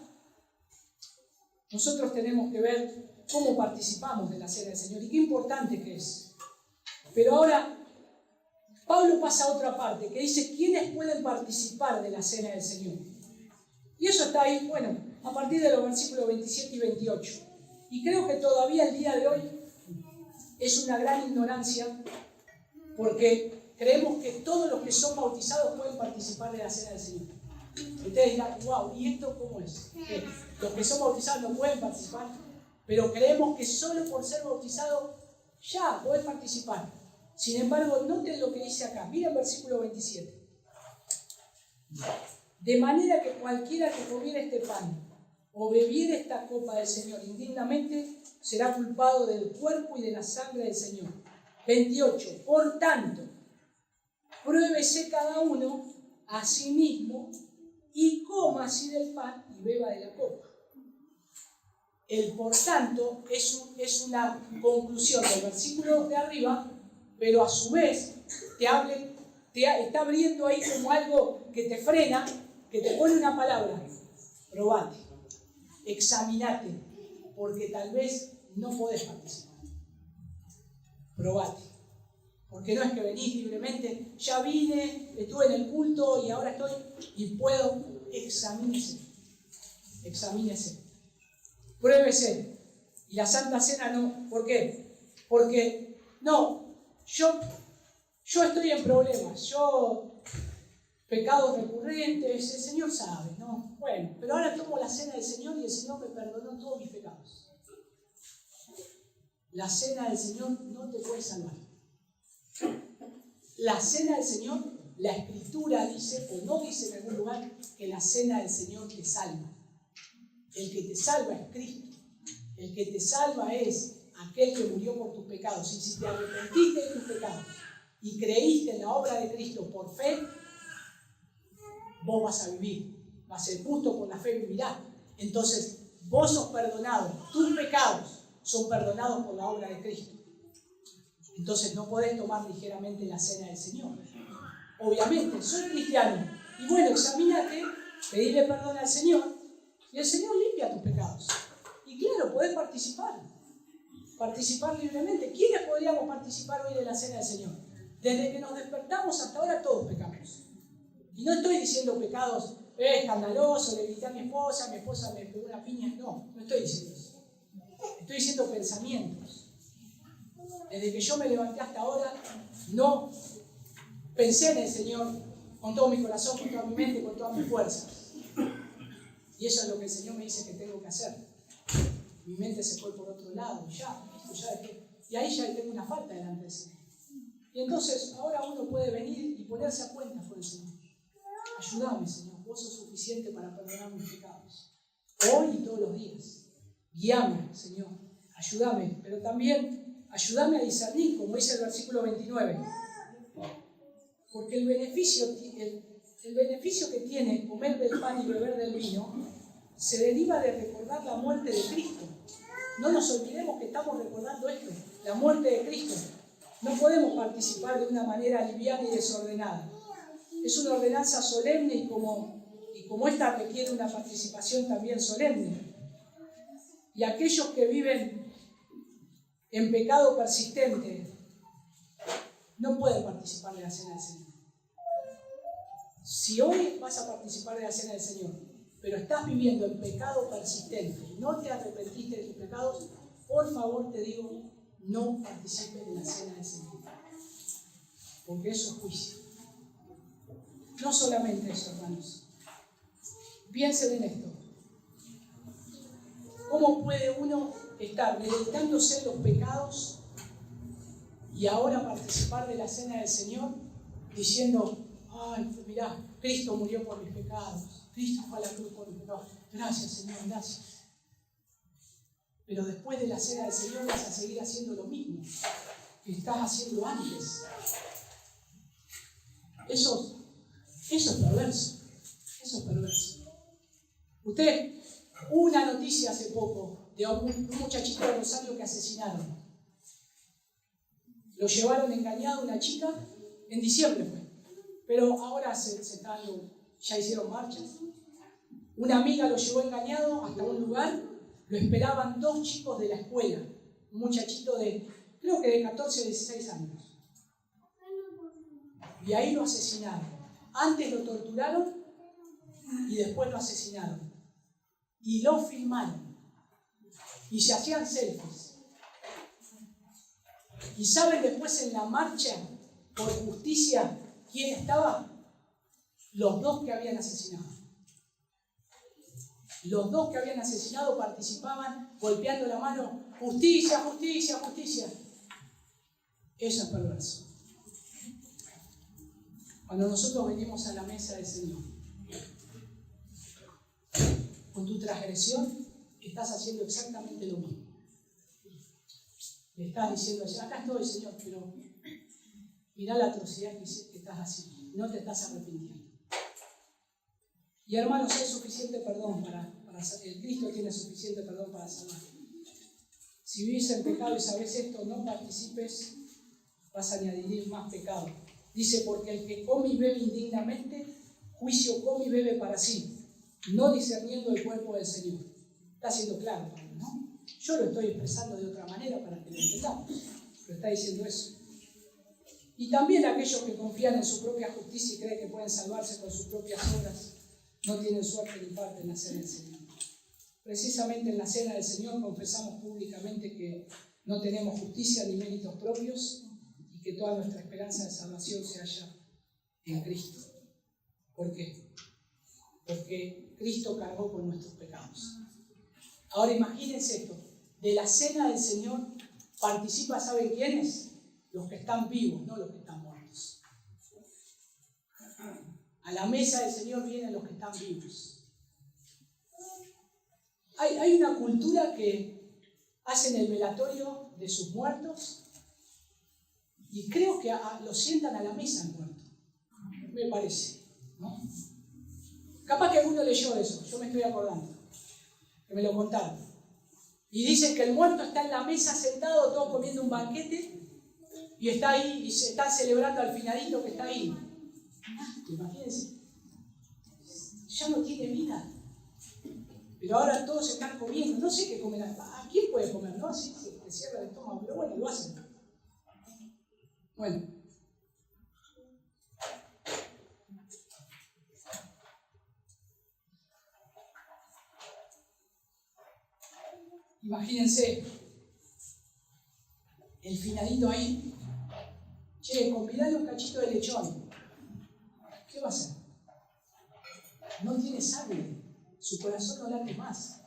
nosotros tenemos que ver cómo participamos de la cena del Señor y qué importante que es. Pero ahora, Pablo pasa a otra parte que dice, ¿quiénes pueden participar de la cena del Señor? Y eso está ahí, bueno, a partir de los versículos 27 y 28. Y creo que todavía el día de hoy es una gran ignorancia porque creemos que todos los que son bautizados pueden participar de la cena del Señor. Ustedes dirán, wow, ¿y esto cómo es? Los que son bautizados no pueden participar, pero creemos que solo por ser bautizado ya podés participar. Sin embargo, noten lo que dice acá. Miren el versículo 27. De manera que cualquiera que comiera este pan o bebiera esta copa del Señor indignamente, será culpado del cuerpo y de la sangre del Señor. 28. Por tanto, pruébese cada uno a sí mismo y coma así del pan y beba de la copa. El por tanto es una conclusión del versículo de arriba, pero a su vez está abriendo ahí como algo que te frena, que te pone una palabra. Probate, examinate, porque tal vez no podés participar. Probate. Porque no es que venís libremente, ya vine, estuve en el culto y ahora estoy y puedo. examínese. Examínese. Pruébese. Y la Santa Cena no. ¿Por qué? Porque, no, yo estoy en problemas. Pecados recurrentes, el Señor sabe, ¿no? Bueno, pero ahora tomo la cena del Señor y el Señor me perdonó todos mis pecados. La cena del Señor no te puede salvar. La cena del Señor, la Escritura dice, o no dice en algún lugar, que la cena del Señor te salva. El que te salva es Cristo. El que te salva es aquel que murió por tus pecados. Y si te arrepentiste de tus pecados y creíste en la obra de Cristo por fe, vos vas a vivir. Vas a ser justo, por la fe vivirás. Entonces, vos sos perdonado. Tus pecados son perdonados por la obra de Cristo. Entonces, no podés tomar ligeramente la cena del Señor. Obviamente, soy cristiano. Y bueno, examínate, pedile perdón al Señor y el Señor limpia tus pecados. Y claro, podés participar libremente. ¿Quiénes podríamos participar hoy de la cena del Señor? Desde que nos despertamos hasta ahora todos pecamos. Y no estoy diciendo pecados escandalosos, le grité a mi esposa me pegó una piña. No estoy diciendo eso. Estoy diciendo pensamientos. Desde que yo me levanté hasta ahora, no pensé en el Señor con todo mi corazón, con toda mi mente, con todas mis fuerzas. Y eso es lo que el Señor me dice que tengo que hacer. Mi mente se fue por otro lado, ya dejé. Y ahí ya tengo una falta delante del Señor. Y entonces ahora uno puede venir y ponerse a cuentas con el Señor. Ayúdame, Señor, vos sos suficiente para perdonar mis pecados. Hoy y todos los días. Guíame, Señor. Ayúdame, pero también ayúdame a discernir, como dice el versículo 29. Porque el beneficio que tiene comer del pan y beber del vino se deriva de recordar la muerte de Cristo. No nos olvidemos que estamos recordando esto, la muerte de Cristo. No podemos participar de una manera liviana y desordenada. Es una ordenanza solemne y como esta requiere una participación también solemne. Y aquellos que viven en pecado persistente no pueden participar de la cena del Señor. Si hoy vas a participar de la cena del Señor, pero estás viviendo en pecado persistente y no te arrepentiste de tus pecados, por favor te digo, no participes de la cena del Señor. Porque eso es juicio. No solamente eso, hermanos. Piensen en esto. ¿Cómo puede uno estar deleitándose en los pecados y ahora participar de la cena del Señor diciendo, ay, mirá, Cristo murió por mis pecados, Cristo fue a la cruz por mis pecados, gracias Señor, gracias? Pero después de la cena del Señor vas a seguir haciendo lo mismo que estás haciendo antes. Eso es perverso. Eso es perverso. Usted, una noticia hace poco de un muchachito de Rosario que asesinaron. Lo llevaron engañado una chica, en diciembre fue. Pero ahora ya hicieron marchas. Una amiga lo llevó engañado hasta un lugar, lo esperaban 2 chicos de la escuela. Un muchachito creo que de 14 o 16 años. Y ahí lo asesinaron. Antes lo torturaron y después lo asesinaron. Y lo filmaron. Y se hacían selfies. ¿Y saben después en la marcha por justicia quién estaba? Los 2 que habían asesinado. Los 2 que habían asesinado participaban golpeando la mano. Justicia, justicia, justicia. Eso es perverso. Cuando nosotros venimos a la mesa del Señor, con tu transgresión, estás haciendo exactamente lo mismo. Le estás diciendo, acá estoy, Señor, pero mirá la atrocidad que estás haciendo. No te estás arrepintiendo. Y hermanos, hay suficiente perdón el Cristo tiene suficiente perdón para salvar. Si vivís en pecado y sabés esto, no participes, vas a añadir más pecado. Dice, porque el que come y bebe indignamente, juicio come y bebe para sí, no discerniendo el cuerpo del Señor. Está siendo claro, ¿no? Yo lo estoy expresando de otra manera para que lo entendamos, pero está diciendo eso. Y también aquellos que confían en su propia justicia y creen que pueden salvarse con sus propias obras, no tienen suerte ni parte en la cena del Señor. Precisamente en la cena del Señor confesamos públicamente que no tenemos justicia ni méritos propios y que toda nuestra esperanza de salvación se halla en Cristo. ¿Por qué? Porque Cristo cargó con nuestros pecados. Ahora imagínense esto, de la cena del Señor participa, ¿saben quiénes? Los que están vivos, no los que están muertos. A la mesa del Señor vienen los que están vivos. Hay una cultura que hacen el velatorio de sus muertos y creo que los sientan a la mesa el muerto. Me parece, ¿no? Capaz que alguno leyó eso, yo me estoy acordando, que me lo contaron. Y dicen que el muerto está en la mesa sentado, todos comiendo un banquete, y está ahí, y se están celebrando al finalito que está ahí. Imagínense, ya no tiene vida. Pero ahora todos están comiendo, no sé qué comerán. ¿A quién puede comer? ¿No? Así se te cierra el estómago, pero bueno, lo hacen. Bueno. Imagínense, el finalito ahí. Che, convidale un cachito de lechón. ¿Qué va a hacer? No tiene sangre. Su corazón no late más.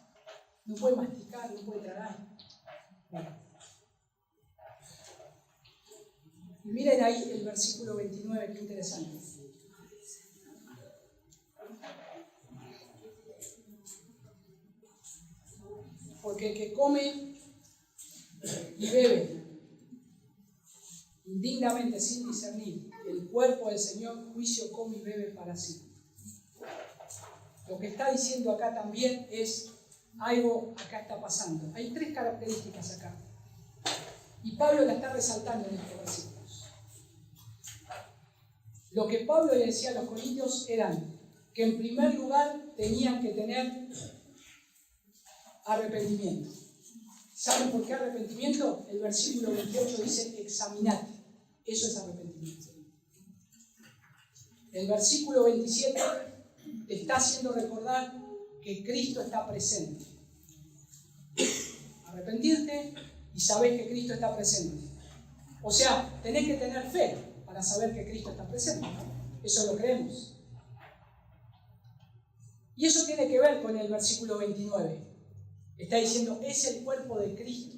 No puede masticar, no puede tragar. Bueno. Y miren ahí el versículo 29, qué interesante. Porque el que come y bebe indignamente sin discernir el cuerpo del Señor, juicio come y bebe para sí. Lo que está diciendo acá también es algo acá está pasando. Hay tres características acá. Y Pablo la está resaltando en estos versículos. Lo que Pablo le decía a los corintios eran que en primer lugar tenían que tener arrepentimiento. ¿Saben por qué arrepentimiento? El versículo 28 dice examinate. Eso es arrepentimiento. El versículo 27 te está haciendo recordar que Cristo está presente. Arrepentirte y sabés que Cristo está presente. O sea, tenés que tener fe para saber que Cristo está presente. Eso lo creemos. Y eso tiene que ver con el versículo 29. Está diciendo, es el cuerpo de Cristo.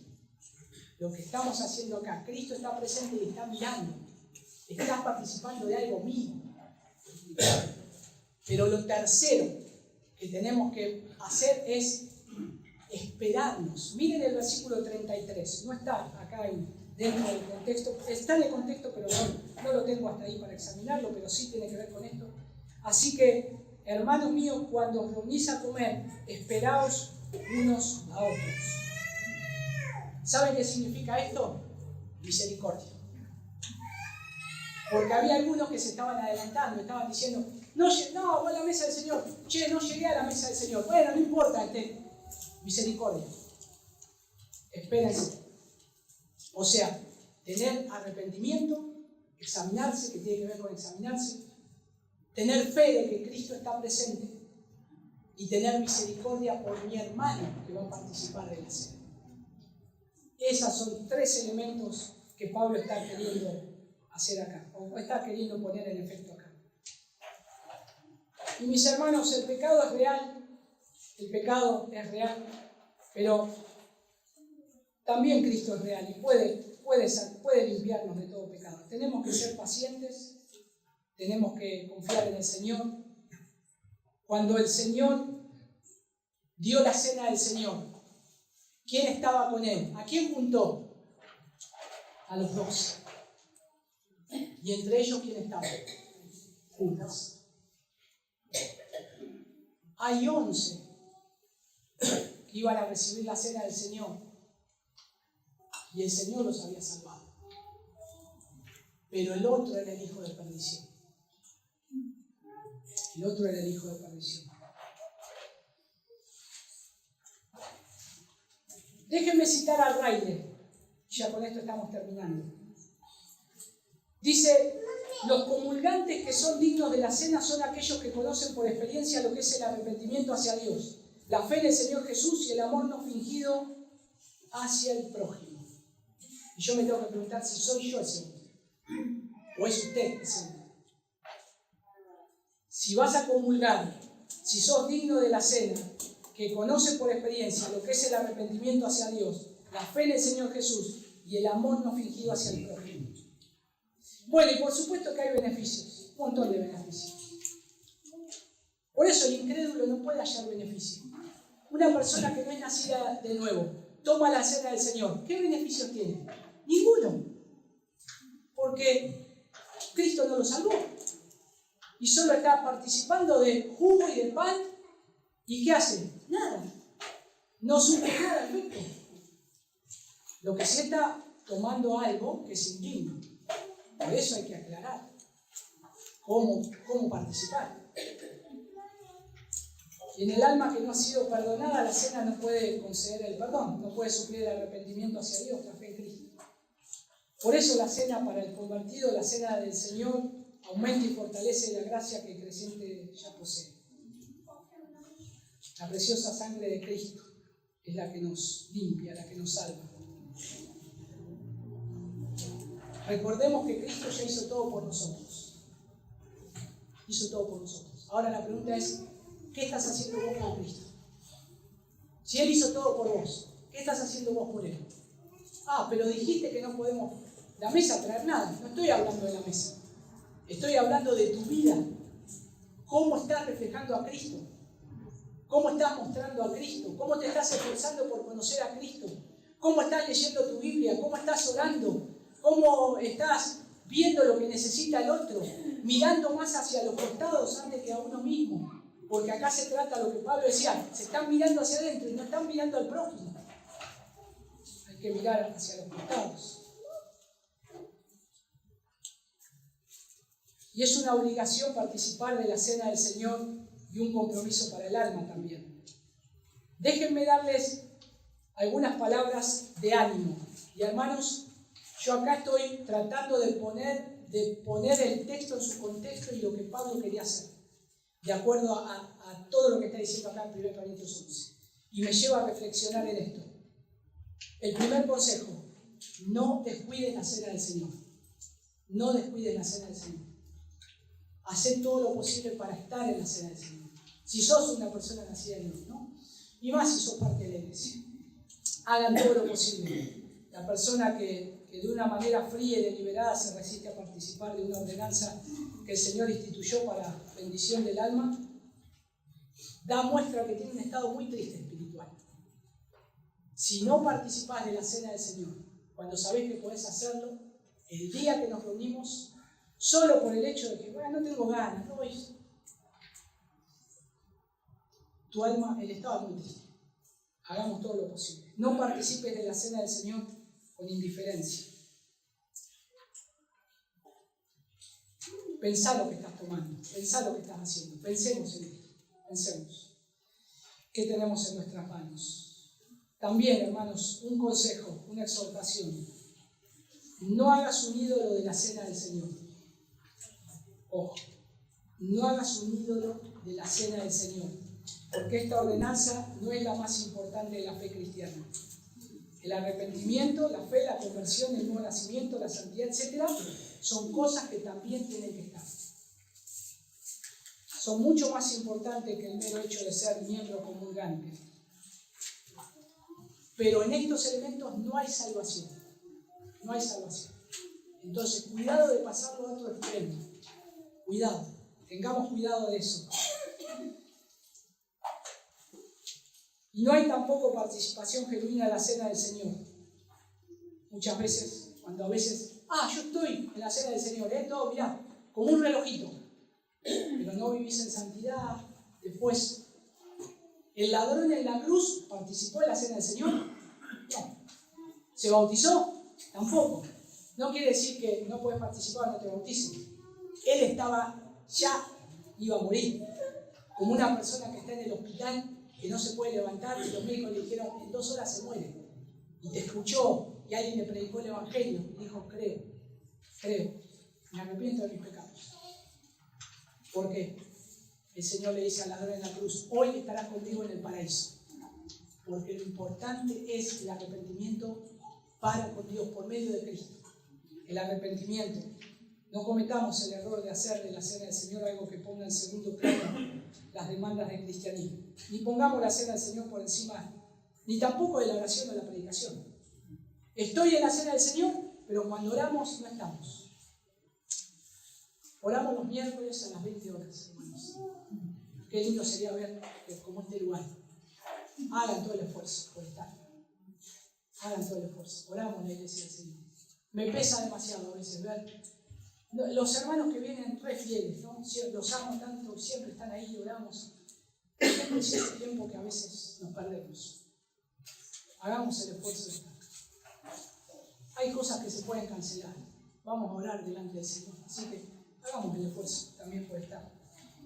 Lo que estamos haciendo acá, Cristo está presente y está mirando. Estás participando de algo mío. Pero lo tercero que tenemos que hacer es esperarnos. Miren el versículo 33. No está acá dentro del contexto. Está en el contexto, pero no lo tengo hasta ahí para examinarlo, pero sí tiene que ver con esto. Así que, hermanos míos, cuando os reunís a comer, esperaos unos a otros. ¿Saben qué significa esto? Misericordia. Porque había algunos que se estaban adelantando, estaban diciendo, no, voy a la mesa del Señor. Che, no llegué a la mesa del Señor. Bueno, no importa, misericordia. Espérense. O sea, tener arrepentimiento, examinarse, que tiene que ver con examinarse, tener fe de que Cristo está presente y tener misericordia por mi hermano que va a participar de la cena. Esos son tres elementos que Pablo está queriendo hacer acá, o está queriendo poner en efecto acá. Y mis hermanos, el pecado es real, pero también Cristo es real y puede limpiarnos de todo pecado. Tenemos que ser pacientes, tenemos que confiar en el Señor. Cuando el Señor dio la cena del Señor, ¿quién estaba con él? ¿A quién juntó? A los 12. Y entre ellos, ¿quién estaba? Judas. Hay 11 que iban a recibir la cena del Señor y el Señor los había salvado. Pero el otro era el hijo de perdición. El otro era el hijo de perdición. Déjenme citar al Rainer. Ya con esto estamos terminando. Dice, los comulgantes que son dignos de la cena son aquellos que conocen por experiencia lo que es el arrepentimiento hacia Dios, la fe en el Señor Jesús y el amor no fingido hacia el prójimo. Y yo me tengo que preguntar si soy yo ese hombre, o es usted ese hombre. Si vas a comulgar, si sos digno de la cena, que conoce por experiencia lo que es el arrepentimiento hacia Dios, la fe en el Señor Jesús y el amor no fingido hacia el prójimo. Bueno, y por supuesto que hay beneficios, un montón de beneficios. Por eso el incrédulo no puede hallar beneficio. Una persona que no es nacida de nuevo, toma la cena del Señor, ¿qué beneficios tiene? Ninguno. Porque Cristo no lo salvó. Y solo está participando de jugo y de pan. ¿Y qué hace? Nada. No sufre nada al efecto. Lo que sí está tomando algo que es indigno. Por eso hay que aclarar cómo participar. Y en el alma que no ha sido perdonada, la cena no puede conceder el perdón, no puede suplir el arrepentimiento hacia Dios, la fe en Cristo. Por eso la cena para el convertido, la cena del Señor, aumenta y fortalece la gracia que el creyente ya posee. La preciosa sangre de Cristo es la que nos limpia, la que nos salva. Recordemos que Cristo ya hizo todo por nosotros. Hizo todo por nosotros. Ahora la pregunta es, ¿qué estás haciendo vos con Cristo? Si Él hizo todo por vos, ¿qué estás haciendo vos por Él? Pero dijiste que no podemos la mesa traer nada. No estoy hablando de la mesa. Estoy hablando de tu vida. ¿Cómo estás reflejando a Cristo? ¿Cómo estás mostrando a Cristo? ¿Cómo te estás esforzando por conocer a Cristo? ¿Cómo estás leyendo tu Biblia? ¿Cómo estás orando? ¿Cómo estás viendo lo que necesita el otro? Mirando más hacia los costados antes que a uno mismo. Porque acá se trata lo que Pablo decía, se están mirando hacia adentro y no están mirando al prójimo. Hay que mirar hacia los costados. Y es una obligación participar de la cena del Señor y un compromiso para el alma también. Déjenme darles algunas palabras de ánimo. Y hermanos, yo acá estoy tratando de poner el texto en su contexto y lo que Pablo quería hacer, de acuerdo a todo lo que está diciendo acá en 1 Corintios 11. Y me lleva a reflexionar en esto. El primer consejo, no descuides la cena del Señor. No descuides la cena del Señor. Haced todo lo posible para estar en la cena del Señor. Si sos una persona nacida de Dios, ¿no? Y más si sos parte de la iglesia. Hagan todo lo posible. La persona que de una manera fría y deliberada se resiste a participar de una ordenanza que el Señor instituyó para bendición del alma, da muestra que tiene un estado muy triste espiritual. Si no participás de la cena del Señor, cuando sabés que podés hacerlo, el día que nos reunimos, solo por el hecho de que, no tengo ganas, no voy. Tu alma, el estado es muy triste. Hagamos todo lo posible. No participes de la cena del Señor con indiferencia. Pensá lo que estás tomando, pensá lo que estás haciendo. Pensemos en esto, pensemos. ¿Qué tenemos en nuestras manos? También, hermanos, un consejo, una exhortación. No hagas un ídolo de la cena del Señor. Ojo, no hagas un ídolo de la cena del Señor, porque esta ordenanza no es la más importante de la fe cristiana. El arrepentimiento, la fe, la conversión, el nuevo nacimiento, la santidad, etc., son cosas que también tienen que estar. Son mucho más importantes que el mero hecho de ser miembro comulgante. Pero en estos elementos no hay salvación. No hay salvación. Entonces, cuidado de pasarlo a otro extremo. Cuidado. Tengamos cuidado de eso. Y no hay tampoco participación genuina en la cena del Señor. Muchas veces, cuando a veces, yo estoy en la cena del Señor, todo, mirá, como un relojito. Pero no vivís en santidad. Después, ¿el ladrón en la cruz participó en la cena del Señor? No. ¿Se bautizó? Tampoco. No quiere decir que no puedes participar, no te bautices. Él iba a morir. Como una persona que está en el hospital, que no se puede levantar, y los médicos le dijeron, en 2 horas se muere. Y te escuchó, y alguien le predicó el Evangelio, y dijo, creo. Me arrepiento de mis pecados. ¿Por qué? El Señor le dice al ladrón en la cruz, hoy estarás conmigo en el paraíso. Porque lo importante es el arrepentimiento para con Dios por medio de Cristo. El arrepentimiento. No cometamos el error de hacer de la cena del Señor algo que ponga en segundo plano las demandas del cristianismo. Ni pongamos la cena del Señor por encima, ni tampoco de la oración o de la predicación. Estoy en la cena del Señor, pero cuando oramos no estamos. Oramos los miércoles a las 20 horas, hermanos. Qué lindo sería ver como este lugar. Hagan todo el esfuerzo por estar. Hagan todo el esfuerzo. Oramos en la iglesia del Señor. Me pesa demasiado a veces ver los hermanos que vienen re fieles, ¿no? Los amo tanto, siempre están ahí, oramos. Siempre es ese tiempo que a veces nos perdemos. Hagamos el esfuerzo de estar. Hay cosas que se pueden cancelar. Vamos a orar delante del Señor. Así que hagamos el esfuerzo también por estar.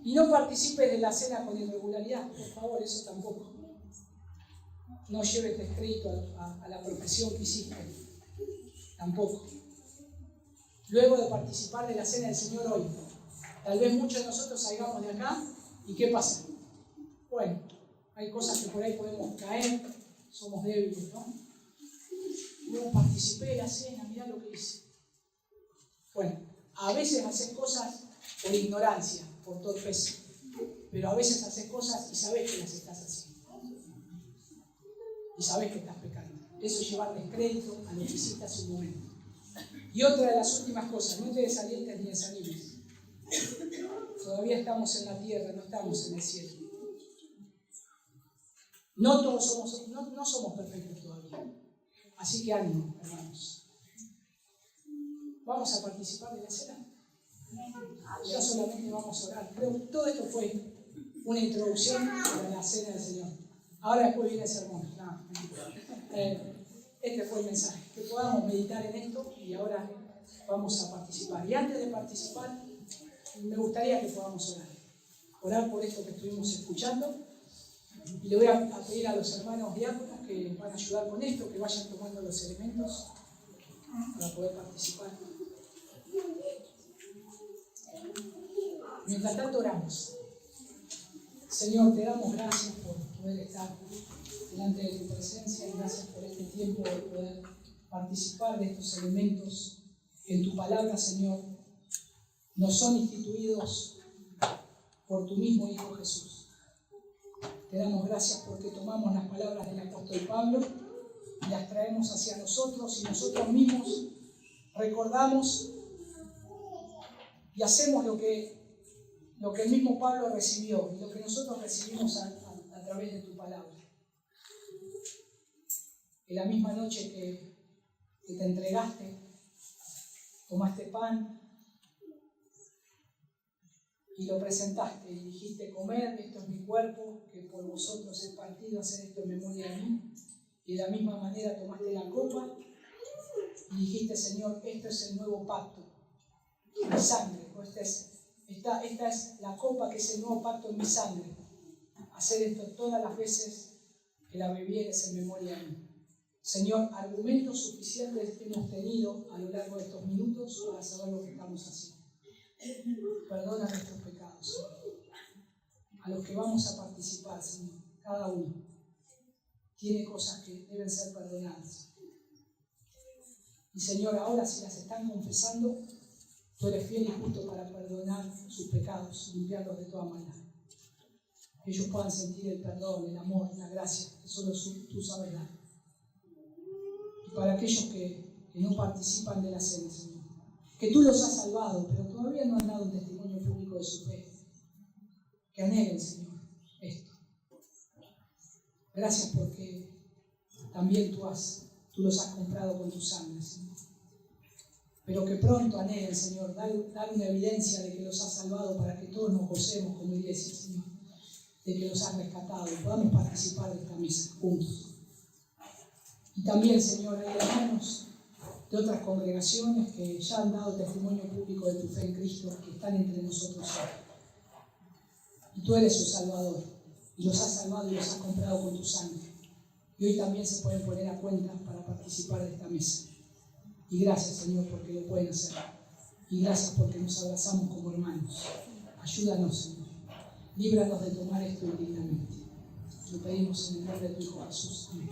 Y no participes de la cena con irregularidad, por favor, eso tampoco. No lleves descrédito a la profesión que hiciste. Tampoco. Luego de participar de la cena del Señor hoy, tal vez muchos de nosotros salgamos de acá y ¿qué pasa? Bueno, hay cosas que por ahí podemos caer, somos débiles, ¿no? Luego participé de la cena, mirá lo que hice. Bueno, a veces haces cosas por ignorancia, por torpeza, pero a veces haces cosas y sabes que las estás haciendo. Y sabes que estás pecando. Eso es llevar descrédito a lo que hiciste hace un momento. Y otra de las últimas cosas, no te desalientes ni desanimes. Todavía estamos en la tierra, no estamos en el cielo. No todos somos perfectos todavía. Así que ánimo, hermanos. ¿Vamos a participar de la cena? Ya solamente vamos a orar. Pero todo esto fue una introducción a la cena del Señor. Ahora después viene el sermón. No, este fue el mensaje. Que podamos meditar en esto y ahora vamos a participar. Y antes de participar, me gustaría que podamos orar. Orar por esto que estuvimos escuchando. Y le voy a pedir a los hermanos diáconos que van a ayudar con esto, que vayan tomando los elementos para poder participar. Mientras tanto oramos. Señor, te damos gracias por poder estar delante de tu presencia y gracias por este tiempo de poder participar de estos elementos que en tu palabra, Señor, nos son instituidos por tu mismo Hijo Jesús. Te damos gracias porque tomamos las palabras del apóstol Pablo y las traemos hacia nosotros y nosotros mismos recordamos y hacemos lo que el mismo Pablo recibió y lo que nosotros recibimos a través de tu palabra. En la misma noche que te entregaste, tomaste pan y lo presentaste y dijiste, comed, esto es mi cuerpo, que por vosotros es partido, hacer esto en memoria de mí. Y de la misma manera tomaste la copa y dijiste, Señor, esto es el nuevo pacto, mi sangre, esta es la copa que es el nuevo pacto en mi sangre. Hacer esto todas las veces que la bebieres en memoria de mí. Señor, argumentos suficientes hemos tenido a lo largo de estos minutos para saber lo que estamos haciendo. Perdona nuestros pecados, Señor. A los que vamos a participar, Señor, cada uno tiene cosas que deben ser perdonadas. Y Señor, ahora si las están confesando, tú eres fiel y justo para perdonar sus pecados, limpiarlos de toda maldad. Que ellos puedan sentir el perdón, el amor, la gracia, que solo tú sabes dar. Y para aquellos que no participan de la cena, Señor, que tú los has salvado, pero todavía no han dado un testimonio público de su fe. Que anhelen, Señor, esto. Gracias porque también tú los has comprado con tu sangre, Señor. Pero que pronto anhelen, Señor, dar una evidencia de que los has salvado para que todos nos gocemos como iglesia, Señor, de que los has rescatado y podamos participar de esta mesa juntos. Y también, Señor, hay hermanos de otras congregaciones que ya han dado testimonio público de tu fe en Cristo, que están entre nosotros hoy. Y tú eres su Salvador, y los has salvado y los has comprado con tu sangre. Y hoy también se pueden poner a cuenta para participar de esta mesa. Y gracias, Señor, porque lo pueden hacer. Y gracias porque nos abrazamos como hermanos. Ayúdanos, Señor. Líbranos de tomar esto indignamente. Lo pedimos en el nombre de tu Hijo Jesús. Amén.